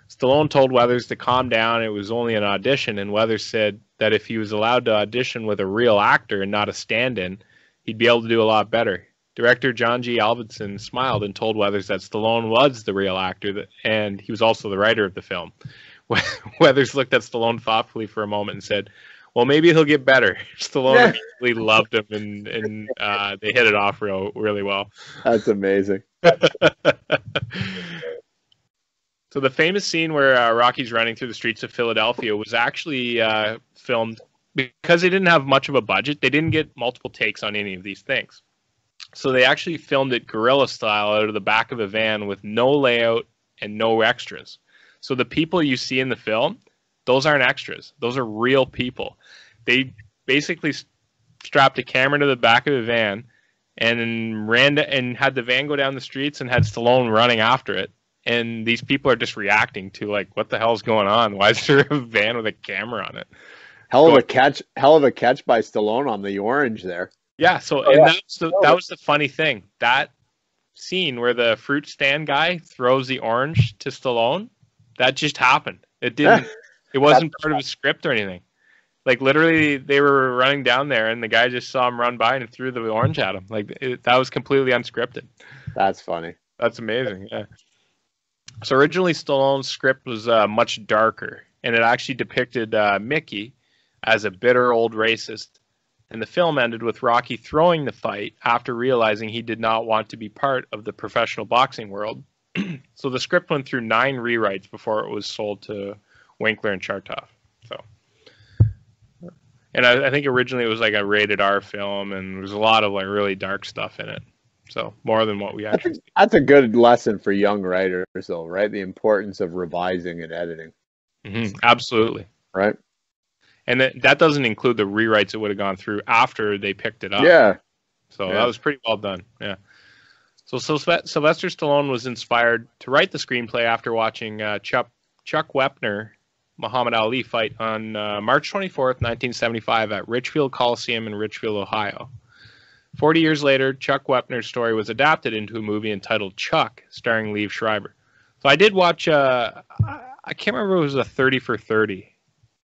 Stallone told Weathers to calm down. It was only an audition, and Weathers said that if he was allowed to audition with a real actor and not a stand-in, he'd be able to do a lot better. Director John G. Avildsen smiled and told Weathers that Stallone was the real actor, and he was also the writer of the film. Weathers looked at Stallone thoughtfully for a moment and said, well, maybe he'll get better. Stallone immediately loved him, and they hit it off really well. That's amazing. So the famous scene where Rocky's running through the streets of Philadelphia was actually filmed because they didn't have much of a budget. They didn't get multiple takes on any of these things. So they actually filmed it guerrilla style out of the back of a van with no layout and no extras. So the people you see in the film, those aren't extras. Those are real people. They basically strapped a camera to the back of the van and had the van go down the streets and had Stallone running after it. And these people are just reacting to like, what the hell's going on? Why is there a van with a camera on it? Hell of a catch by Stallone on the orange there. Yeah. So that was the funny thing. That scene where the fruit stand guy throws the orange to Stallone, that just happened. It wasn't part of a script or anything. Like literally they were running down there and the guy just saw him run by and threw the orange at him. That was completely unscripted. That's funny. That's amazing. Yeah. So originally Stallone's script was much darker, and it actually depicted Mickey as a bitter old racist. And the film ended with Rocky throwing the fight after realizing he did not want to be part of the professional boxing world. So the script went through 9 rewrites before it was sold to Winkler and Chartoff. So, and I think originally it was like a rated R film, and there was a lot of like really dark stuff in it. So more than what we actually. That's a good lesson for young writers, though, right? The importance of revising and editing. Mm-hmm. Absolutely. Right. And that doesn't include the rewrites that would have gone through after they picked it up. Yeah. So that was pretty well done. Yeah. So Sylvester Stallone was inspired to write the screenplay after watching Chuck Wepner, Muhammad Ali fight on March 24th, 1975 at Richfield Coliseum in Richfield, Ohio. 40 years later, Chuck Wepner's story was adapted into a movie entitled Chuck, starring Liev Schreiber. So I did watch, I can't remember if it was a 30 for 30,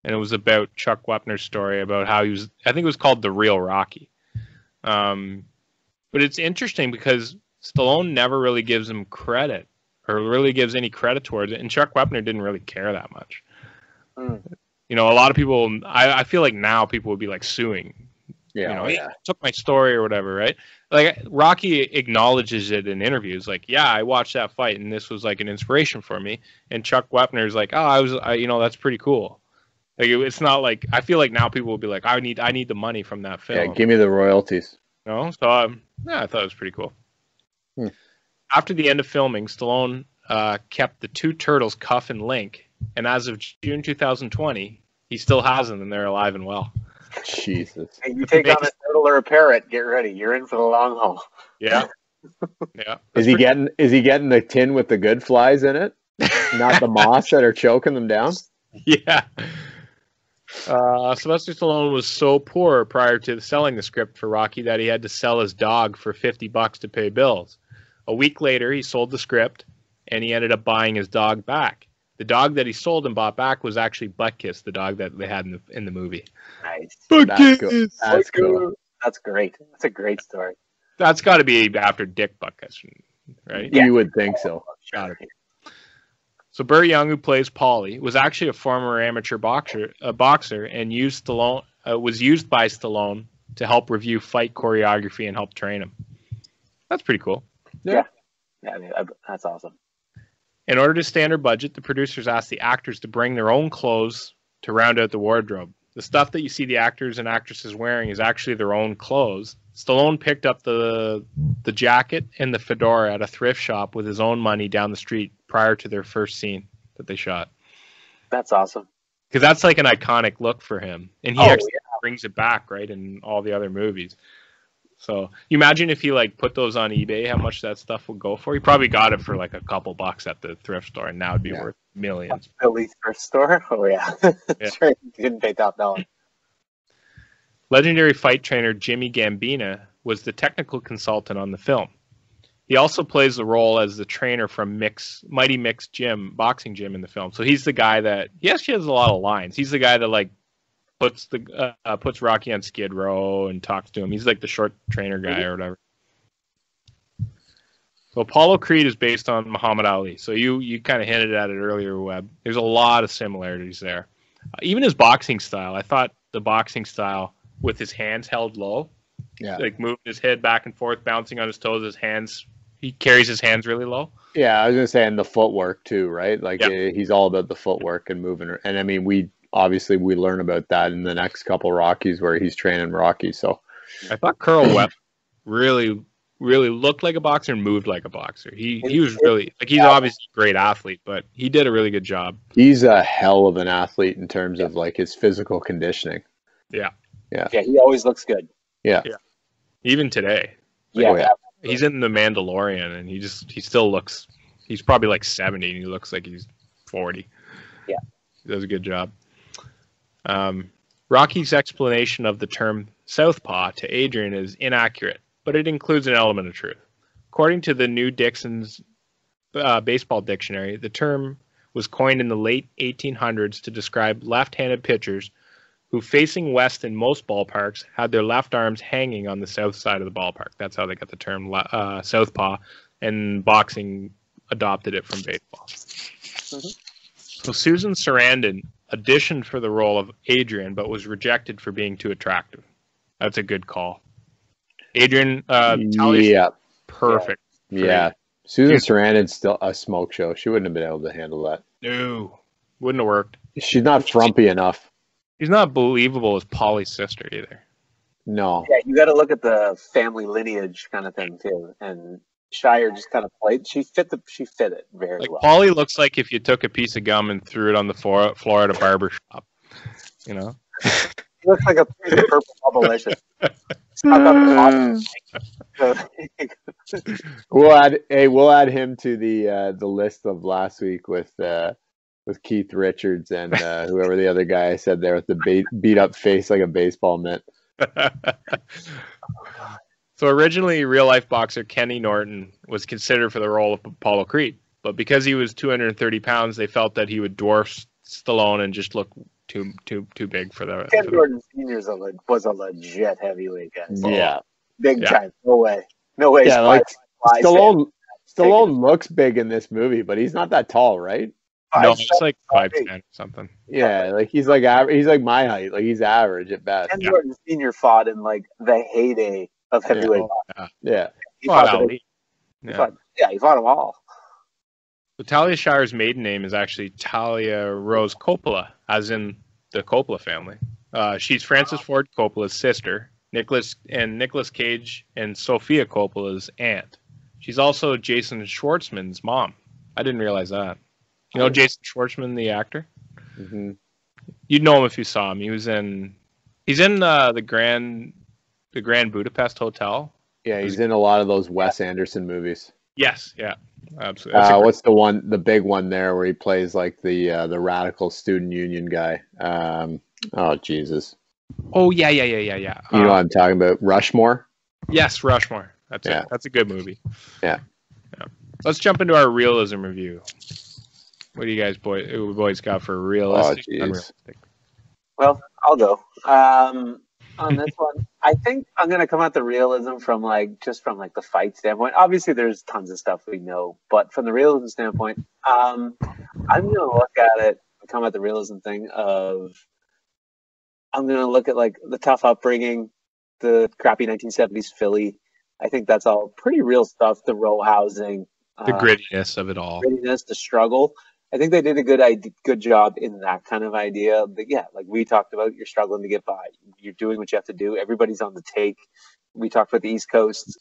and it was about Chuck Wepner's story about how he was, I think it was called The Real Rocky. But it's interesting because Stallone never really gives him credit, or really gives any credit towards it, and Chuck Wepner didn't really care that much. You know, a lot of people, I feel like now people would be like suing. Yeah, he took my story or whatever, right? Like Rocky acknowledges it in interviews, like, yeah, I watched that fight and this was like an inspiration for me. And Chuck Wepner's like, oh, that's pretty cool. Like it's not like, I feel like now people will be like, I need the money from that film. Yeah, give me the royalties. No, so I thought it was pretty cool. After the end of filming, Stallone kept the 2 turtles, Cuff and Link, and as of June 2020, he still has them and they're alive and well. Jesus. Hey, you take on a turtle or a parrot, get ready. You're in for the long haul. Yeah. Yeah. Is he getting the tin with the good flies in it? Not the moths that are choking them down? Yeah. Sylvester Stallone was so poor prior to selling the script for Rocky that he had to sell his dog for $50 to pay bills. A week later, he sold the script, and he ended up buying his dog back. The dog that he sold and bought back was actually Buttkiss, the dog that they had in the movie. Nice. Buttkiss. That's cool. That's great. That's a great story. That's got to be after Dick Buttkiss, right? Yeah. You would think so. Gotta be. So Burt Young, who plays Paulie, was actually a former amateur boxer, and was used by Stallone to help review fight choreography and help train him. That's pretty cool. Yeah, I mean, that's awesome. In order to stay under budget, the producers asked the actors to bring their own clothes to round out the wardrobe. The stuff that you see the actors and actresses wearing is actually their own clothes. Stallone picked up the jacket and the fedora at a thrift shop with his own money down the street prior to their first scene that they shot. That's awesome. Because that's like an iconic look for him. And he brings it back, right, in all the other movies. So you imagine if he like put those on eBay, how much that stuff would go for. He probably got it for like a couple bucks at the thrift store, and now it'd be worth millions. Philly's thrift store? Oh yeah. Sure, he didn't pay top dollar. Legendary fight trainer Jimmy Gambina was the technical consultant on the film. He also plays the role as the trainer from Mighty Mix boxing gym in the film. So he's the guy that he actually has a lot of lines. He's the guy that like puts Rocky on Skid Row and talks to him. He's like the short trainer guy or whatever. So Apollo Creed is based on Muhammad Ali. So you kind of hinted at it earlier, Webb. There's a lot of similarities there. Even his boxing style. I thought the boxing style with his hands held low, like moving his head back and forth, bouncing on his toes, he carries his hands really low. Yeah, I was gonna say, and the footwork too, right? Like he's all about the footwork and moving. And I mean, we learn about that in the next couple Rockies where he's training Rocky. So I thought Carl Webb really looked like a boxer and moved like a boxer. He was really like, he's obviously a great athlete, but he did a really good job. He's a hell of an athlete in terms of like his physical conditioning. Yeah, he always looks good. Yeah. Even today. He's in The Mandalorian and he still looks, he's probably like 70 and he looks like he's 40. Yeah. He does a good job. Rocky's explanation of the term southpaw to Adrian is inaccurate, but it includes an element of truth. According to the New Dixon's baseball dictionary, the term was coined in the late 1800s to describe left-handed pitchers who, facing west in most ballparks, had their left arms hanging on the south side of the ballpark. That's how they got the term southpaw, and boxing adopted it from baseball. Mm-hmm. So Susan Sarandon auditioned for the role of Adrian, but was rejected for being too attractive. That's a good call. Adrian, perfect. Yeah. Susan Sarandon's still a smoke show. She wouldn't have been able to handle that. No, wouldn't have worked. She's not frumpy enough. She's not believable as Polly's sister either. No. Yeah, you got to look at the family lineage kind of thing too. And Shire just kind of played. She fit it very well. Polly looks like if you took a piece of gum and threw it on the floor at a barber shop. You know. He looks like a piece of purple Bubblicious. We'll add him to the list of last week with Keith Richards and whoever the other guy I said there with the beat up face like a baseball mitt. So originally, real-life boxer Kenny Norton was considered for the role of Apollo Creed, but because he was 230 pounds, they felt that he would dwarf Stallone and just look too big for the. Ken Norton Sr. was a legit heavyweight guy. Yeah, big time. No way. Yeah, like Stallone looks big in this movie, but he's not that tall, right? No, he's like 5'10" or something. Yeah, like he's like average. He's like my height. Like he's average at best. Ken Norton Sr. fought in like the heyday of heavyweight boxing. Yeah. He fought them all. So Talia Shire's maiden name is actually Talia Rose Coppola, as in the Coppola family. She's Francis Ford Coppola's sister, Nicholas Cage and Sophia Coppola's aunt. She's also Jason Schwartzman's mom. I didn't realize that. You know Jason Schwartzman, the actor? Mm-hmm. You'd know him if you saw him. He's in the Grand Budapest Hotel. Yeah, he's in a lot of those Wes Anderson movies. Yes, yeah, absolutely. What's the big one there where he plays like the radical student union guy? Oh Jesus! Oh yeah. You know what I'm talking about? Rushmore. Yes, Rushmore. That's it. That's a good movie. Yeah. Let's jump into our realism review. What do you guys boys got for realistic? Unrealistic? Well, I'll go. On this one, I think I'm going to come at the realism from the fight standpoint. Obviously, there's tons of stuff we know, but from the realism standpoint, I'm going to look at it and come at the realism thing of I'm going to look at like the tough upbringing, the crappy 1970s Philly. I think that's all pretty real stuff. The row housing, the grittiness of it all, the struggle. I think they did a good job in that kind of idea. But yeah, like we talked about, you're struggling to get by. You're doing what you have to do. Everybody's on the take. We talked about the East Coast,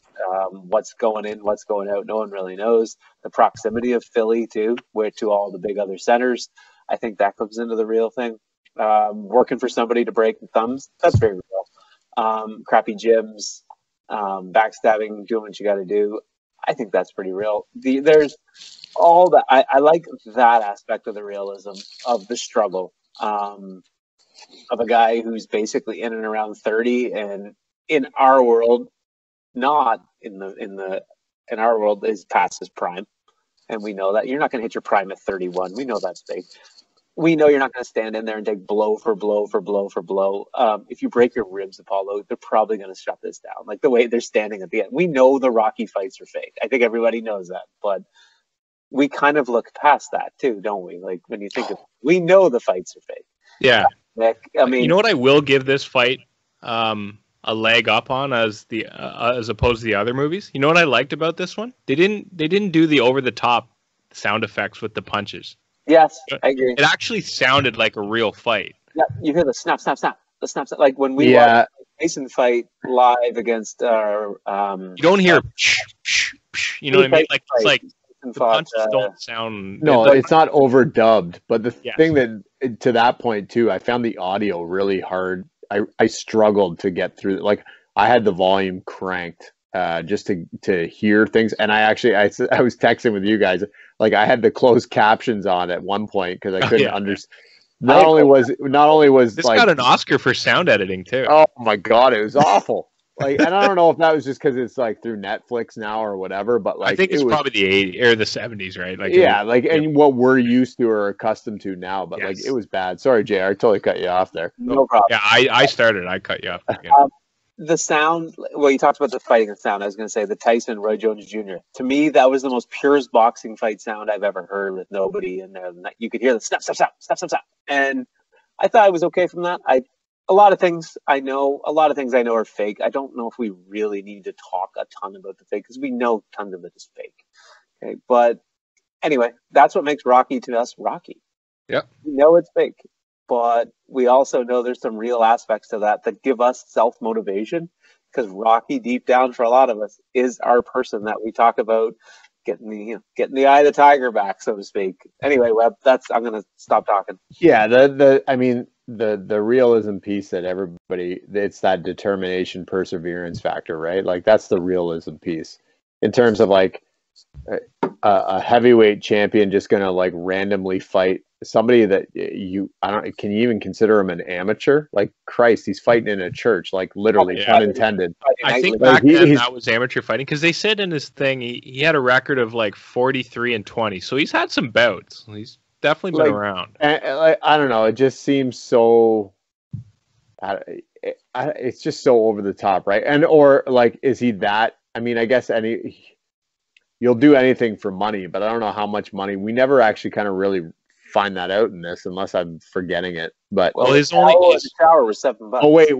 what's going in, what's going out. No one really knows. The proximity of Philly too, to all the big other centers. I think that comes into the real thing. Working for somebody to break thumbs, that's very real. Crappy gyms, backstabbing, doing what you got to do. I think that's pretty real. There's all that. I like that aspect of the realism of the struggle of a guy who's basically in and around 30, and in our world, not in the in our world is past his prime. And we know that you're not going to hit your prime at 31. We know that's big. We know you're not going to stand in there and take blow for blow for blow for blow. If you break your ribs, Apollo, they're probably going to shut this down. Like the way they're standing at the end. We know the Rocky fights are fake. I think everybody knows that. But we kind of look past that too, don't we? Like when you think of it, we know the fights are fake. Yeah. Nick, I mean, you know what I will give this fight a leg up on as opposed to the other movies? You know what I liked about this one? They didn't do the over the top sound effects with the punches. Yes, I agree. It actually sounded like a real fight. Yeah, you hear the snap, snap, snap, the snap, snap. Like when we watched Tyson fight live against our. You don't hear, you know what I mean? Like it's like the punches don't sound. No, it's not overdubbed. But the thing that to that point too, I found the audio really hard. I struggled to get through. Like I had the volume cranked just to hear things, and I was texting with you guys. Like I had the closed captions on at one point because I couldn't understand. Not only was this like, got an Oscar for sound editing too. Oh my god, it was awful. Like, and I don't know if that was just because it's like through Netflix now or whatever, but like I think it's probably the 80s or the 70s, right? Like and what we're used to or accustomed to now, but like it was bad. Sorry, JR, I totally cut you off there. No problem. Yeah, I started. I cut you off. The sound, well, you talked about the fighting and sound. I was going to say the Tyson Roy Jones Jr. To me, that was the most purest boxing fight sound I've ever heard with nobody in there. You could hear the snap, snap, snap, snap, snap, snap. And I thought I was okay from that. A lot of things I know are fake. I don't know if we really need to talk a ton about the fake because we know tons of it is fake. Okay, but anyway, that's what makes Rocky to us Rocky. Yep. We know it's fake. But we also know there's some real aspects to that give us self-motivation because Rocky, deep down for a lot of us, is our person that we talk about getting the eye of the tiger back, so to speak. Anyway, Webb, I'm going to stop talking. Yeah, the realism piece that everybody, it's that determination, perseverance factor, right? Like that's the realism piece in terms of like a heavyweight champion just going to like randomly fight somebody that can you even consider him an amateur? Like Christ, he's fighting in a church, like literally, pun intended. I think back then that was amateur fighting because they said in his thing he had a record of like 43-20, so he's had some bouts. He's definitely been around. And, I don't know, it just seems so. It's just so over the top, right? And or like, is he that? I mean, I guess you'll do anything for money, but I don't know how much money. We never actually kind of really find that out in this unless I'm forgetting it. But his shower was $7. Oh wait,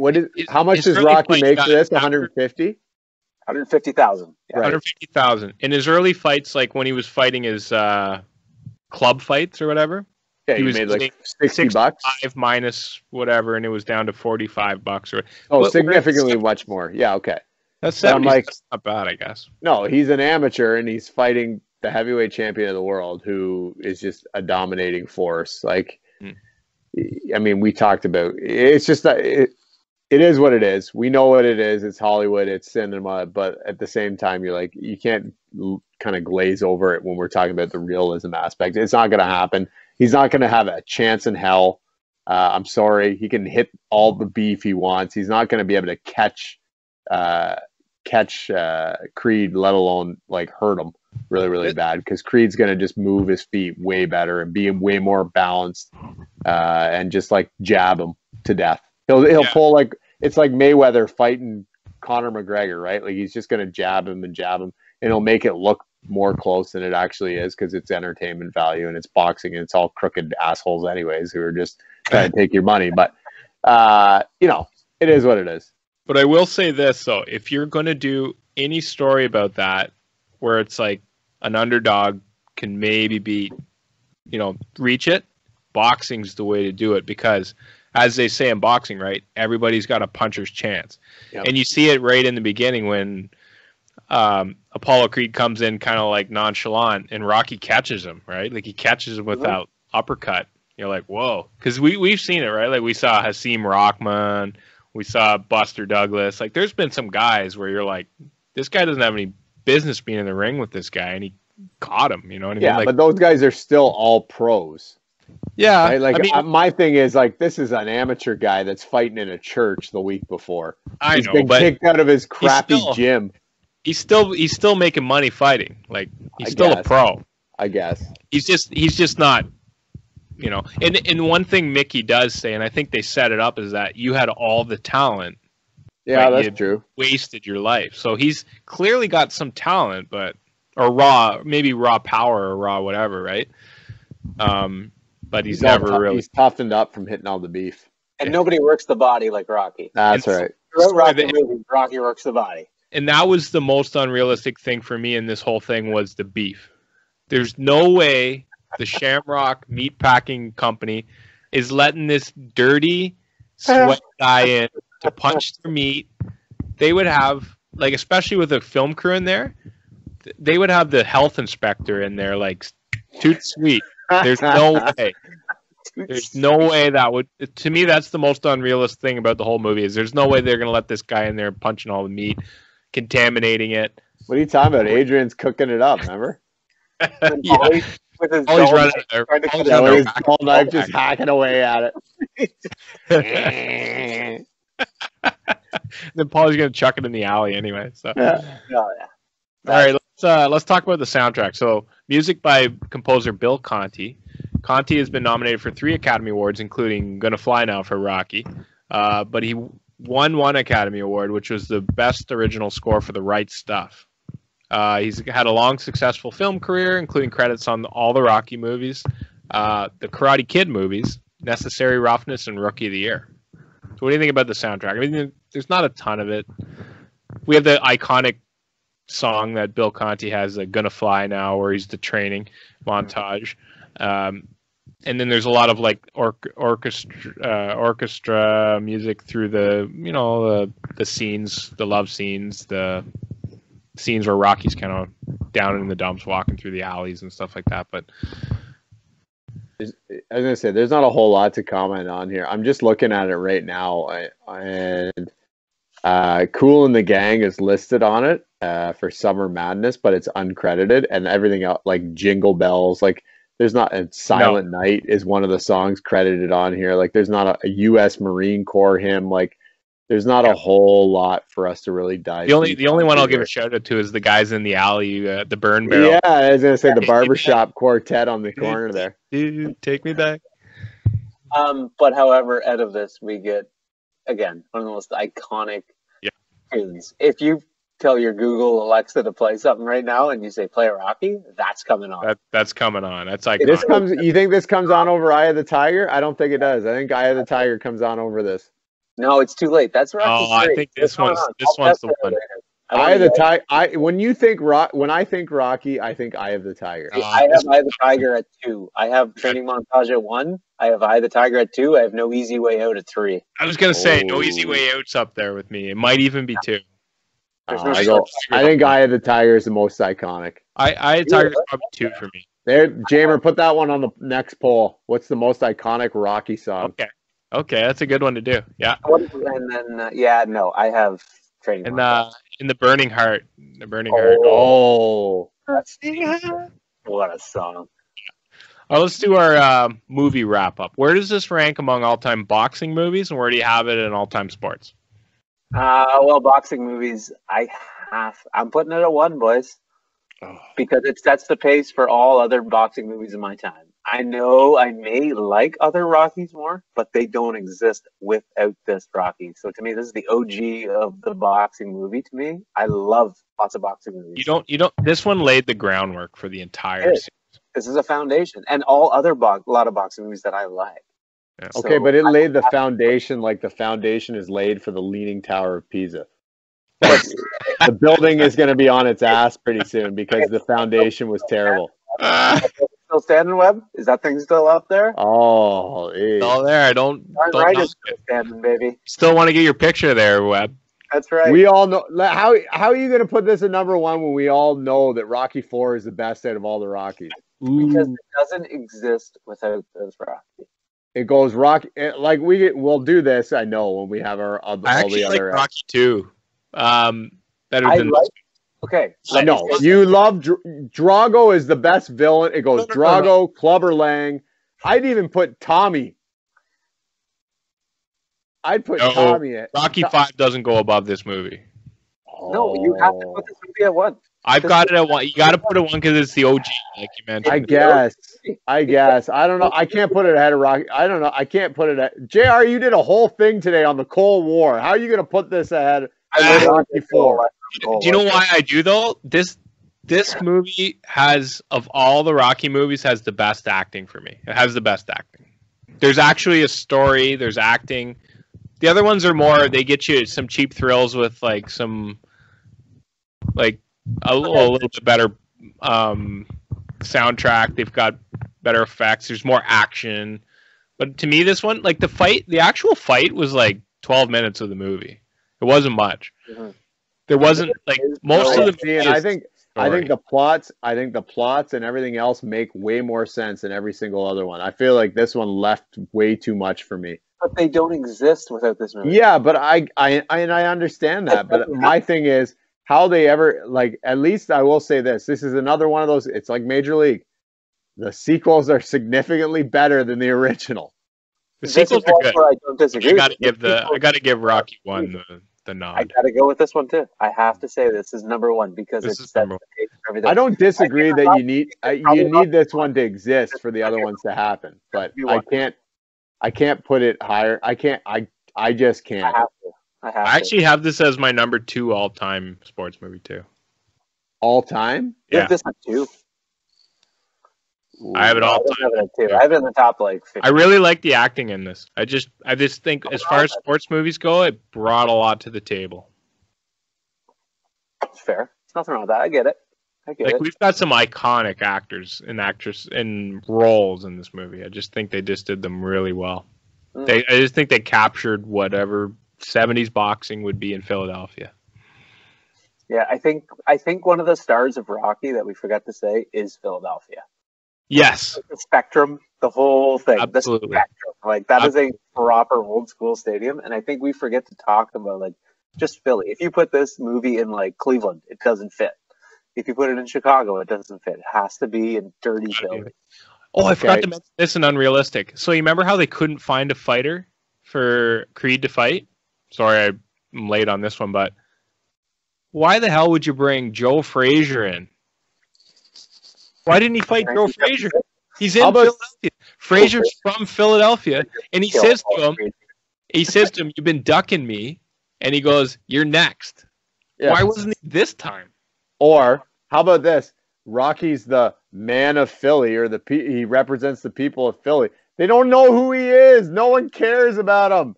how much does Rocky make for this? 150? 150,000. Yeah. 150,000. In his early fights, like when he was fighting his club fights or whatever. Yeah, he made like $60 minus whatever, and it was down to $45 or significantly much more. Yeah, okay. That's not bad, I guess. No, he's an amateur and he's fighting the heavyweight champion of the world who is just a dominating force. Like, I mean, we talked about it's just that it is what it is. We know what it is. It's Hollywood, it's cinema, but at the same time, you're like, you can't kind of glaze over it when we're talking about the realism aspect. It's not going to happen. He's not going to have a chance in hell. I'm sorry. He can hit all the beef he wants. He's not going to be able to catch Creed, let alone like hurt him really, really bad, because Creed's going to just move his feet way better and be way more balanced and just like jab him to death. He'll pull like, it's like Mayweather fighting Conor McGregor, right? Like he's just going to jab him, and he'll make it look more close than it actually is because it's entertainment value and it's boxing and it's all crooked assholes anyways who are just trying to take your money. But, it is what it is. But I will say this, though. If you're going to do any story about that where it's like an underdog can maybe reach it, boxing's the way to do it because, as they say in boxing, right, everybody's got a puncher's chance. Yep. And you see it right in the beginning when Apollo Creed comes in kind of like nonchalant and Rocky catches him, right? Like he catches him without uppercut. You're like, whoa. Because we've seen it, right? Like we saw Hasim Rahman. We saw Buster Douglas. Like, there's been some guys where you're like, this guy doesn't have any business being in the ring with this guy, and he caught him. You know what I mean? Yeah, like, but those guys are still all pros. Yeah. Right? Like, my thing is, like, this is an amateur guy that's fighting in a church the week before. He's been kicked out of his crappy gym. he's still making money fighting. Like he's still a pro. I guess he's just not, you know. And one thing Mickey does say, and I think they set it up, is that you had all the talent. Yeah, that's true. Wasted your life. So he's clearly got some talent, or raw power or raw whatever, right? But he's never really. He's toughened up from hitting all the beef. And nobody works the body like Rocky. That's right. Throughout Rocky works the body. And that was the most unrealistic thing for me in this whole thing was the beef. There's no way the Shamrock Meatpacking Company is letting this dirty sweat guy in to punch their meat. They would have, like, especially with a film crew in there, they would have the health inspector in there, like, toot sweet. There's no way. There's no way that would. To me, that's the most unrealistic thing about the whole movie. Is there's no way they're gonna let this guy in there punching all the meat, contaminating it. What are you talking about? Adrian's cooking it up. Remember? Yeah. With his Always running there. With his dull knife, just hacking away at it. Then Paul's gonna chuck it in the alley anyway. So. Yeah. All right, let's talk about the soundtrack. So, music by composer Bill Conti. Conti has been nominated for 3 Academy Awards, including Gonna Fly Now for Rocky. But he won 1 Academy Award, which was the best original score for The Right Stuff. He's had a long, successful film career, including credits on all the Rocky movies, the Karate Kid movies, Necessary Roughness, and Rookie of the Year. So what do you think about the soundtrack? I mean, there's not a ton of it. We have the iconic song that Bill Conti has, Gonna Fly Now, where he's the training montage. And then there's a lot of like orchestra music through the scenes, the love scenes, the scenes where Rocky's kind of down in the dumps, walking through the alleys and stuff like that. But I was gonna say there's not a whole lot to comment on here. I'm just looking at it right now, and Kool and the Gang is listed on it for Summer Madness, but it's uncredited, and everything else like Jingle Bells, like. There's not Silent Night is one of the songs credited on here. Like there's not a U.S. Marine Corps hymn. Like there's not a whole lot for us to really dive. The only one I'll give a shout out to is the guys in the alley, the burn barrel. Yeah, I was gonna say the barbershop quartet on the corner there. Dude, take me back. But however, out of this we get again one of the most iconic tunes. If you tell your Google Alexa to play something right now and you say play Rocky, that's coming on. That's coming on. That's iconic. You think this comes on over Eye of the Tiger? I don't think it does. I think Eye of the Tiger comes on over this. No, it's too late. That's Rocky. Oh, I think this one's the one. Eye of the Tiger. When I think Rocky, I think Eye of the Tiger. I have Eye of the Tiger at 2. I have Training Montage at 1. I have Eye of the Tiger at 2. I have No Easy Way Out at 3. I was gonna say No Easy Way Out's up there with me. It might even be 2. I think Eye of the Tiger is the most iconic. Eye of the Tiger is probably 2 for me. There, Jamer, put that one on the next poll. What's the most iconic Rocky song? Okay, that's a good one to do. Yeah. And then, I have Training Montage. In the Burning Heart. Oh. What a song. Let's do our movie wrap up. Where does this rank among all-time boxing movies, and where do you have it in all-time sports? Well, boxing movies, I'm putting it at 1, boys, because it sets the pace for all other boxing movies in my time. I know I may like other Rockies more, but they don't exist without this Rocky. So to me, this is the OG of the boxing movie. To me, I love lots of boxing movies. You don't. This one laid the groundwork for the entire series. This is a foundation, and all other a lot of boxing movies that I like. Yeah. Okay, but it laid the foundation like the foundation is laid for the Leaning Tower of Pisa. The building is going to be on its ass pretty soon because the foundation was terrible. Still standing, Webb? Is that thing still up there? Oh, it's all there. Don't right, it's still standing, baby. Still want to get your picture there, Webb. That's right. We all know how are you going to put this at number 1 when we all know that Rocky 4 is the best out of all the Rockies? Because it doesn't exist without this Rocky. It goes Rocky like we'll do this. I know when we have our all the other. Like Rocky 2, better than. Okay, I know you love Drago is the best villain. It goes Drago, Clubber Lang. I'd even put Tommy. I'd put Tommy at Rocky 5 doesn't go above this movie. No, you have to put this movie at one. I've got it at one. You got to put it one because it's the OG, like you mentioned. I guess. I don't know. I can't put it ahead of Rocky. I don't know. I can't put it at JR. You did a whole thing today on the Cold War. How are you going to put this ahead of Rocky 4? Do you know why I do though? This movie has, of all the Rocky movies, has the best acting for me. It has the best acting. There's actually a story. There's acting. The other ones are more. They get you some cheap thrills with like some, like a little bit better soundtrack. They've got better effects. There's more action. But to me, this one, like the actual fight was like 12 minutes of the movie. It wasn't much. Mm-hmm. There wasn't like most of the. I think the plots and everything else make way more sense than every single other one. I feel like this one left way too much for me. But they don't exist without this movie. Yeah, but I understand that. But my thing is how they ever, like, at least I will say this. This is another one of those. It's like Major League. The sequels are significantly better than the original. The sequels are good. I don't disagree. I gotta give Rocky 1 the nod. I gotta go with this one too. I have to say this is number one because it's set the stage for everything. I don't disagree that you need this one to exist for the other ones to happen, but I can't put it higher. I just can't. I actually have this as my number 2 all-time sports movie too. All time? Yeah. This one too. I have it all time. I have it in the top like 50. I really like the acting in this. I just think as far as sports movies go, it brought a lot to the table. It's fair. There's nothing wrong with that. I get it. We've got some iconic actors and actresses in roles in this movie. I just think they just did them really well. I just think they captured whatever 70s boxing would be in Philadelphia. Yeah, I think one of the stars of Rocky that we forgot to say is Philadelphia. Yes. The Spectrum, the whole thing. Absolutely. The Spectrum. Like, that is a proper old school stadium. And I think we forget to talk about, like, just Philly. If you put this movie in, like, Cleveland, it doesn't fit. If you put it in Chicago, it doesn't fit. It has to be in dirty Philly. Oh, I forgot to mention this and Unrealistic. So you remember how they couldn't find a fighter for Creed to fight? Sorry, I'm late on this one, but why the hell would you bring Joe Frazier in? Why didn't he fight Joe Frazier? He's in Philadelphia. Frazier's from Philadelphia, and he says to him, "You've been ducking me," and he goes, "You're next." Yeah. Why wasn't he this time? Or how about this? Rocky's the man of Philly, or he represents the people of Philly. They don't know who he is. No one cares about him.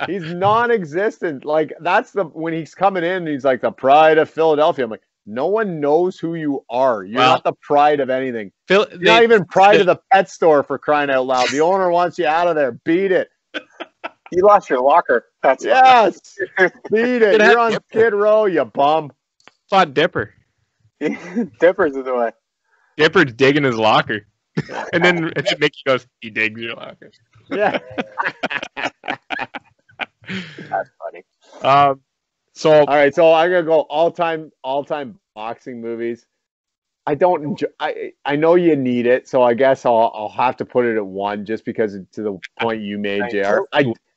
He's non-existent. Like, that's when he's coming in, he's like the pride of Philadelphia. I'm like, no one knows who you are. You're not the pride of anything. You're not even pride of the pet store, for crying out loud. The owner wants you out of there. Beat it. You lost your locker. That's yes. Beat it. You're on Skid Row, you bum. Thought Dipper. Dipper's in the way. Dipper's digging his locker. and then Mickey goes, he digs your locker. Yeah. That's funny. So all right, so I'm gonna go all time boxing movies. I don't enjoy. I know you need it, so I guess I'll have to put it at 1 just because to the point you made, JR.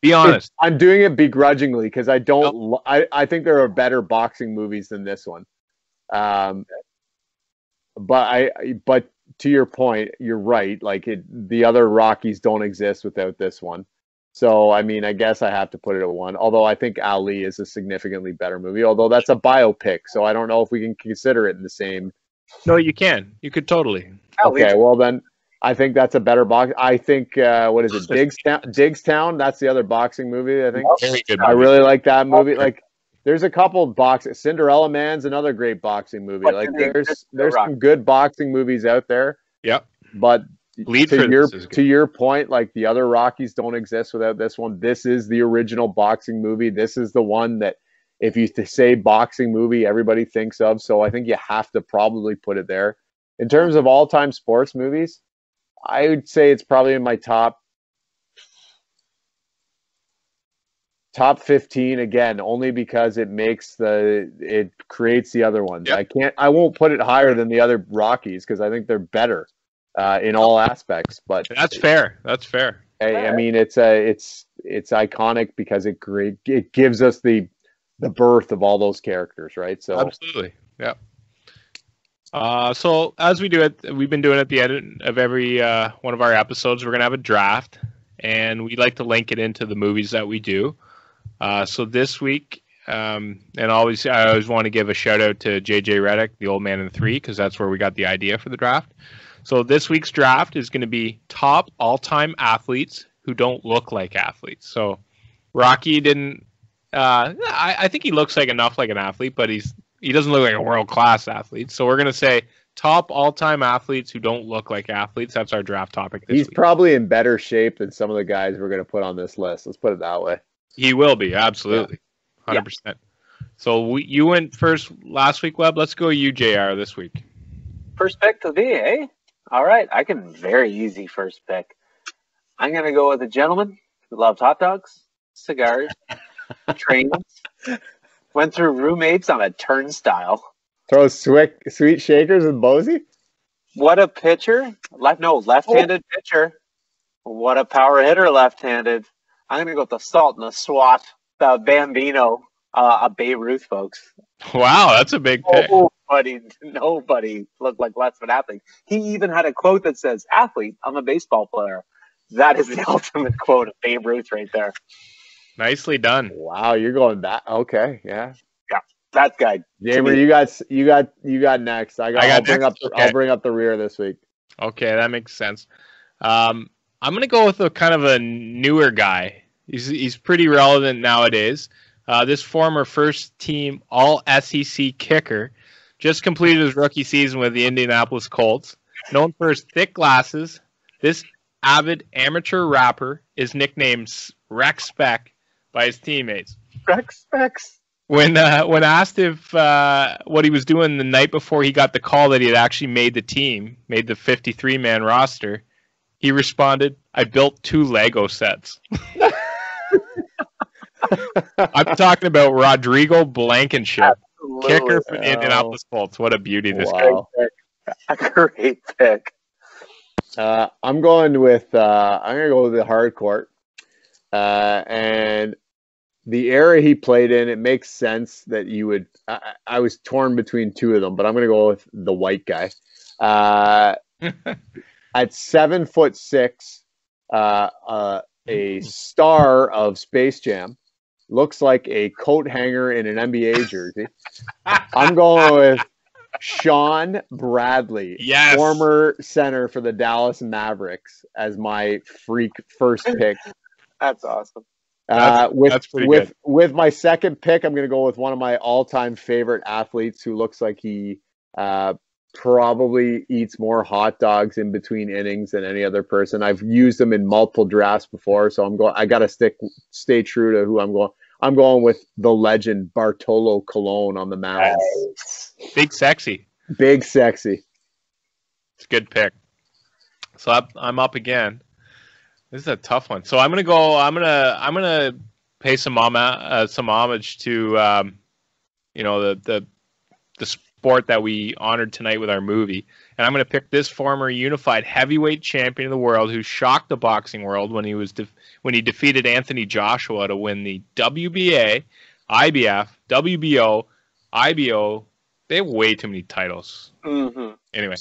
Be honest. I'm doing it begrudgingly because I don't. I think there are better boxing movies than this one. But to your point, you're right. Like the other Rockies don't exist without this one. So, I mean, I guess I have to put it at 1. Although I think Ali is a significantly better movie. Although that's a biopic, so I don't know if we can consider it in the same. No, you can. You could totally. Okay, well then, I think that's a better box. I think what is it, Digstown? That's the other boxing movie. I think. Very good movie. I really like that movie. Like, there's a couple of boxing. Cinderella Man's another great boxing movie. Like, there's some good boxing movies out there. Yep. But to your point, like, the other Rockies don't exist without this one. This is the original boxing movie. This is the one that, if you say boxing movie, everybody thinks of. So I think you have to probably put it there. In terms of all-time sports movies, I would say it's probably in my top 15 again, only because it creates the other ones. Yep. I won't put it higher than the other Rockies because I think they're better in all aspects. But that's fair. I mean, it's iconic because it gives us the the birth of all those characters, right? So Absolutely. Yeah. So as we do it, we've been doing at the end of every one of our episodes, we're going to have a draft, and we like to link it into the movies that we do. So this week, and I always want to give a shout out to JJ Redick, the old man in 3, because that's where we got the idea for the draft. So this week's draft is going to be top all-time athletes who don't look like athletes. So Rocky didn't. I think he looks like enough like an athlete, but he doesn't look like a world-class athlete. So we're going to say top all-time athletes who don't look like athletes. That's our draft topic this he's week. probably in better shape than some of the guys we're going to put on this list. Let's put it that way. He will be, absolutely. 100%. So you went first last week, Webb. Let's go you, JR, this week. First pick to be, eh? All right, I can very easy first pick. I'm going to go with a gentleman who loved hot dogs, cigars, trains, went through roommates on a turnstile. Throw sweet shakers with Bozy? What a pitcher. Left-handed pitcher. What a power hitter left-handed. I'm going to go with the salt and the swat, the Bambino, a Babe Ruth, folks. Wow, that's a big pick. Nobody looked like less of an athlete. He even had a quote that says, "Athlete, I'm a baseball player." That is the ultimate quote of Babe Ruth right there. Nicely done. Wow, you're going back. Okay, yeah. Yeah, that guy. Jamer, you got next. I'll bring up the rear this week. Okay, that makes sense. I'm gonna go with a kind of a newer guy. He's pretty relevant nowadays. This former first team All SEC kicker just completed his rookie season with the Indianapolis Colts. Known for his thick glasses, this avid amateur rapper is nicknamed Rex Speck by his teammates. Rex Specs. When asked if what he was doing the night before he got the call that he had actually made the 53-man roster, he responded, "I built 2 Lego sets." I'm talking about Rodrigo Blankenship, kicker for the Indianapolis Colts. What a beauty this guy. A great pick. I'm going to go with the hardcourt. And the era he played in, it makes sense that you would. I was torn between 2 of them, but I'm going to go with the white guy. At 7'6", a star of Space Jam, looks like a coat hanger in an NBA jersey. I'm going with Sean Bradley, former center for the Dallas Mavericks, as my freak first pick. That's awesome. That's pretty good. With my second pick, I'm going to go with one of my all-time favorite athletes who looks like he probably eats more hot dogs in between innings than any other person. I've used him in multiple drafts before, so I got to stay true to who I'm going. I'm going with the legend Bartolo Colon on the mound. Big sexy. Big sexy. It's a good pick. So I'm up again. This is a tough one. So I'm gonna pay some homage to the sport that we honored tonight with our movie, and I'm gonna pick this former unified heavyweight champion of the world who shocked the boxing world when he defeated Anthony Joshua to win the WBA, IBF, WBO, IBO. They have way too many titles. Mm-hmm. Anyway,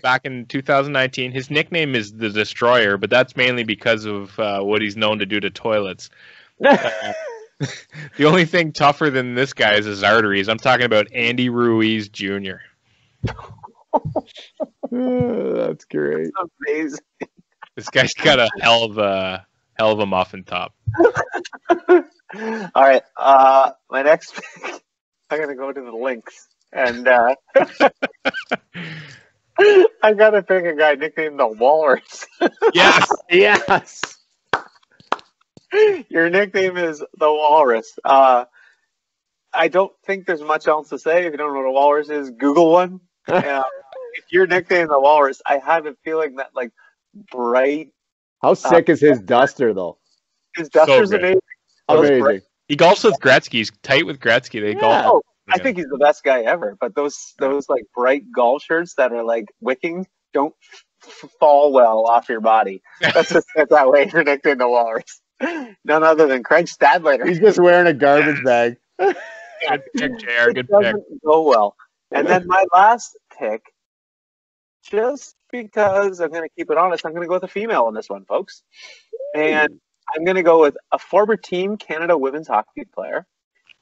back in 2019, his nickname is the Destroyer, but that's mainly because of what he's known to do to toilets. The only thing tougher than this guy is his arteries. I'm talking about Andy Ruiz Jr. That's great. Amazing. This guy's got a hell of a muffin top. All right, my next pick, I'm gonna go to the Lynx, and I gotta pick a guy nicknamed the Walrus. Yes. Your nickname is the Walrus. I don't think there's much else to say. If you don't know what a walrus is, Google one. If your nickname is the Walrus, I have a feeling that like bright. How sick is his duster though? His duster's amazing. Amazing. He golfs with Gretzky. He's tight with Gretzky. They golf. Oh, I think he's the best guy ever. But those like bright golf shirts that are like wicking don't fall well off your body. Let's just get that way for nickname the Walrus. None other than Craig Stadlater. He's just wearing a garbage bag. Good pick, JR. Good pick. Doesn't go well. And then my last pick, just because I'm going to keep it honest, I'm going to go with a female on this one, folks. And I'm going to go with a former Team Canada women's hockey player,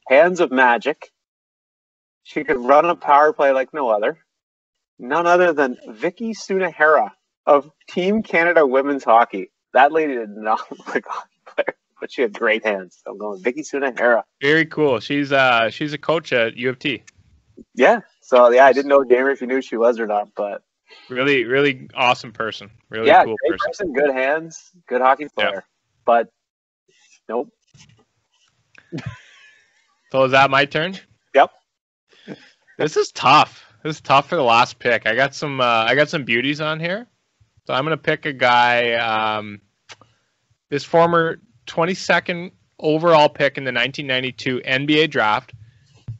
hands of magic. She could run a power play like no other. None other than Vicky Sunahara of Team Canada women's hockey. That lady did not look like a hockey player, but she had great hands. So I'm going with Vicky Sunahara. Very cool. She's a coach at U of T. Yeah. So yeah, I didn't know, Gamer, if you knew who she was or not, but Really, really awesome person. Really cool great person. good hands, good hockey player. Yeah. But nope. So is that my turn? Yep. This is tough. This is tough for the last pick. I got some beauties on here. So I'm gonna pick a guy. This former 22nd overall pick in the 1992 NBA draft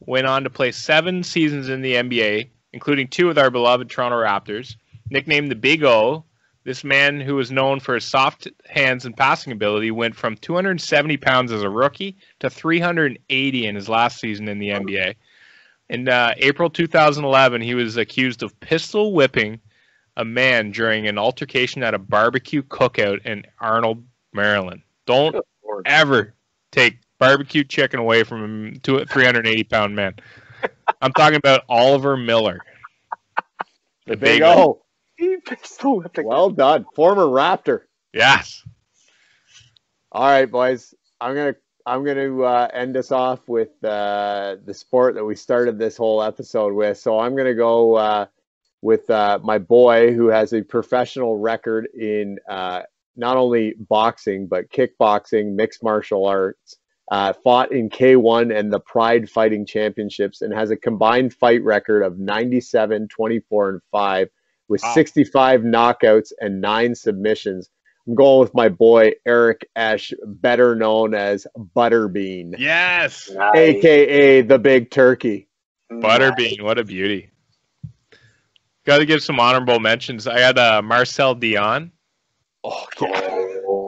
went on to play 7 seasons in the NBA, including 2 with our beloved Toronto Raptors. Nicknamed the Big O, this man, who was known for his soft hands and passing ability, went from 270 pounds as a rookie to 380 in his last season in the NBA. In April 2011, he was accused of pistol whipping a man during an altercation at a barbecue cookout in Arnold, Maryland. Don't ever take barbecue chicken away from him, to a 380-pound man. I'm talking about Oliver Miller. The Big O. He pistol whipping. Well done. Former Raptor. Yes. All right, boys. I'm gonna end us off with the sport that we started this whole episode with. So I'm gonna go with my boy, who has a professional record in not only boxing but kickboxing, mixed martial arts. Fought in K1 and the Pride Fighting Championships, and has a combined fight record of 97, 24, and 5 with 65 knockouts and 9 submissions. I'm going with my boy Eric Esch, better known as Butterbean. Yes. Nice. AKA the Big Turkey. Butterbean, what a beauty. Got to give some honorable mentions. I had Marcel Dion. Oh, yeah.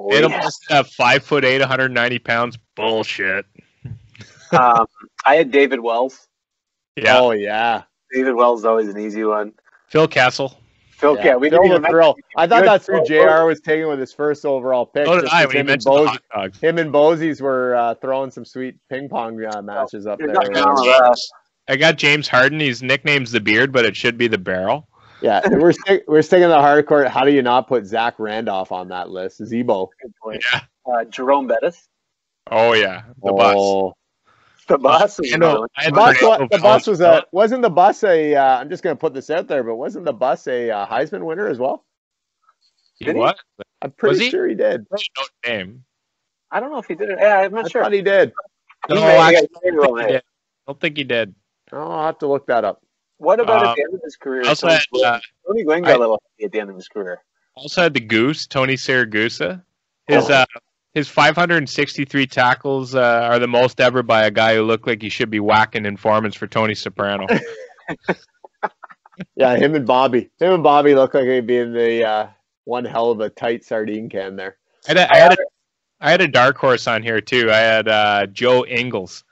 They almost have 5'8", 190 pounds. Bullshit. I had David Wells. Yeah. Oh, yeah. David Wells is always an easy one. Phil Kessel. Phil, yeah, we Phil didn't the even Thrill. I thought that's who Phil. JR was taking with his first overall pick. So did just I as when he him and mentioned the hot dogs. Him and Bosies were throwing some sweet ping pong matches up There's there. nothing wrong with that. I got James Harden. His nickname's the Beard, but it should be the Barrel. Yeah, we're sticking the hardcore. How do you not put Zach Randolph on that list? Zebo. Good point. Yeah. Jerome Bettis. Oh yeah, the bus. The bus. I know. I had The bus was wasn't the bus a? I'm just going to put this out there, but wasn't the bus a Heisman winner as well? Did what? I'm pretty sure he did. No name. I don't know if he did it. Yeah, I'm not sure. I thought he did. No, He may- actually, yeah, I don't think he did. Oh, I'll have to look that up. What about at the end of his career? Also Tony had, Gwynn? Tony Gwynn got a little happy at the end of his career. Also had the Goose, Tony Siragusa. His 563 tackles are the most ever by a guy who looked like he should be whacking informants for Tony Soprano. Yeah, him and Bobby. Him and Bobby look like they'd be in the one hell of a tight sardine can there. I had a dark horse on here too. I had Joe Ingles.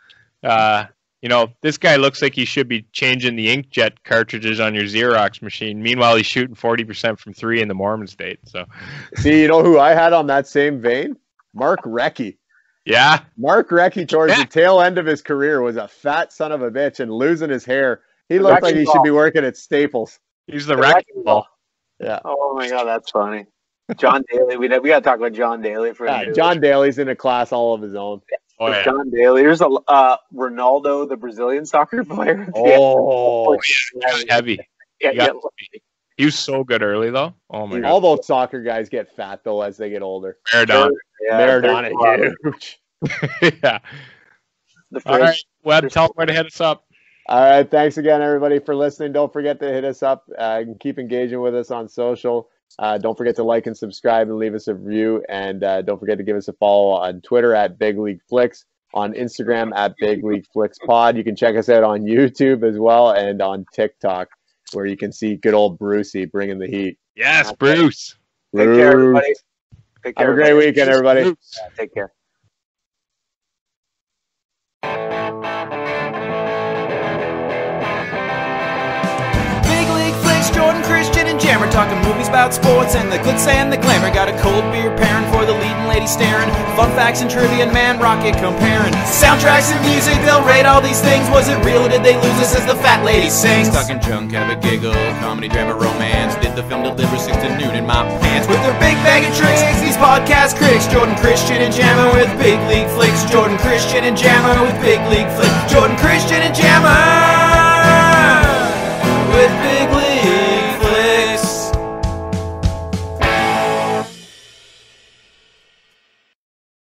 This guy looks like he should be changing the inkjet cartridges on your Xerox machine. Meanwhile, he's shooting 40% from 3 in the Mormon State. So, see, you know who I had on that same vein? Mark Recchi. Yeah, Mark Recchi towards the tail end of his career was a fat son of a bitch and losing his hair. He looked like he should be working at Staples. he's the wrecking ball. Yeah. Oh my God, that's funny. John Daly. We got to talk about John Daly for a minute. John Daly's in a class all of his own. Oh, yeah. John Daly. There's a Ronaldo, the Brazilian soccer player. Oh, Heavy. Yeah. He was so good early though. Oh my God. all those soccer guys get fat though as they get older. Maradona. Maradona, huge. Yeah. The All right, Webb, tell them where to hit us up. All right, thanks again, everybody, for listening. Don't forget to hit us up and keep engaging with us on social. Don't forget to like and subscribe and leave us a review. And don't forget to give us a follow on Twitter at Big League Flicks, on Instagram at Big League Flicks Pod. You can check us out on YouTube as well and on TikTok, where you can see good old Brucey bringing the heat. Yes, Bruce. Take care, everybody. Take care, Have a great weekend, everybody. Take care. Jammer, talking movies about sports and the glitz and the glamour. Got a cold beer pairing for the leading lady staring. Fun facts and trivia and Man Rocket comparing. Soundtracks and music, they'll rate all these things. Was it real or did they lose us as the fat lady sings? Talking junk, have a giggle, comedy, drama, romance. Did the film deliver 6 to noon in my pants? With their big bag of tricks, these podcast critics, Jordan, Christian, and Jammer with big league flicks. Jordan, Christian, and Jammer with big league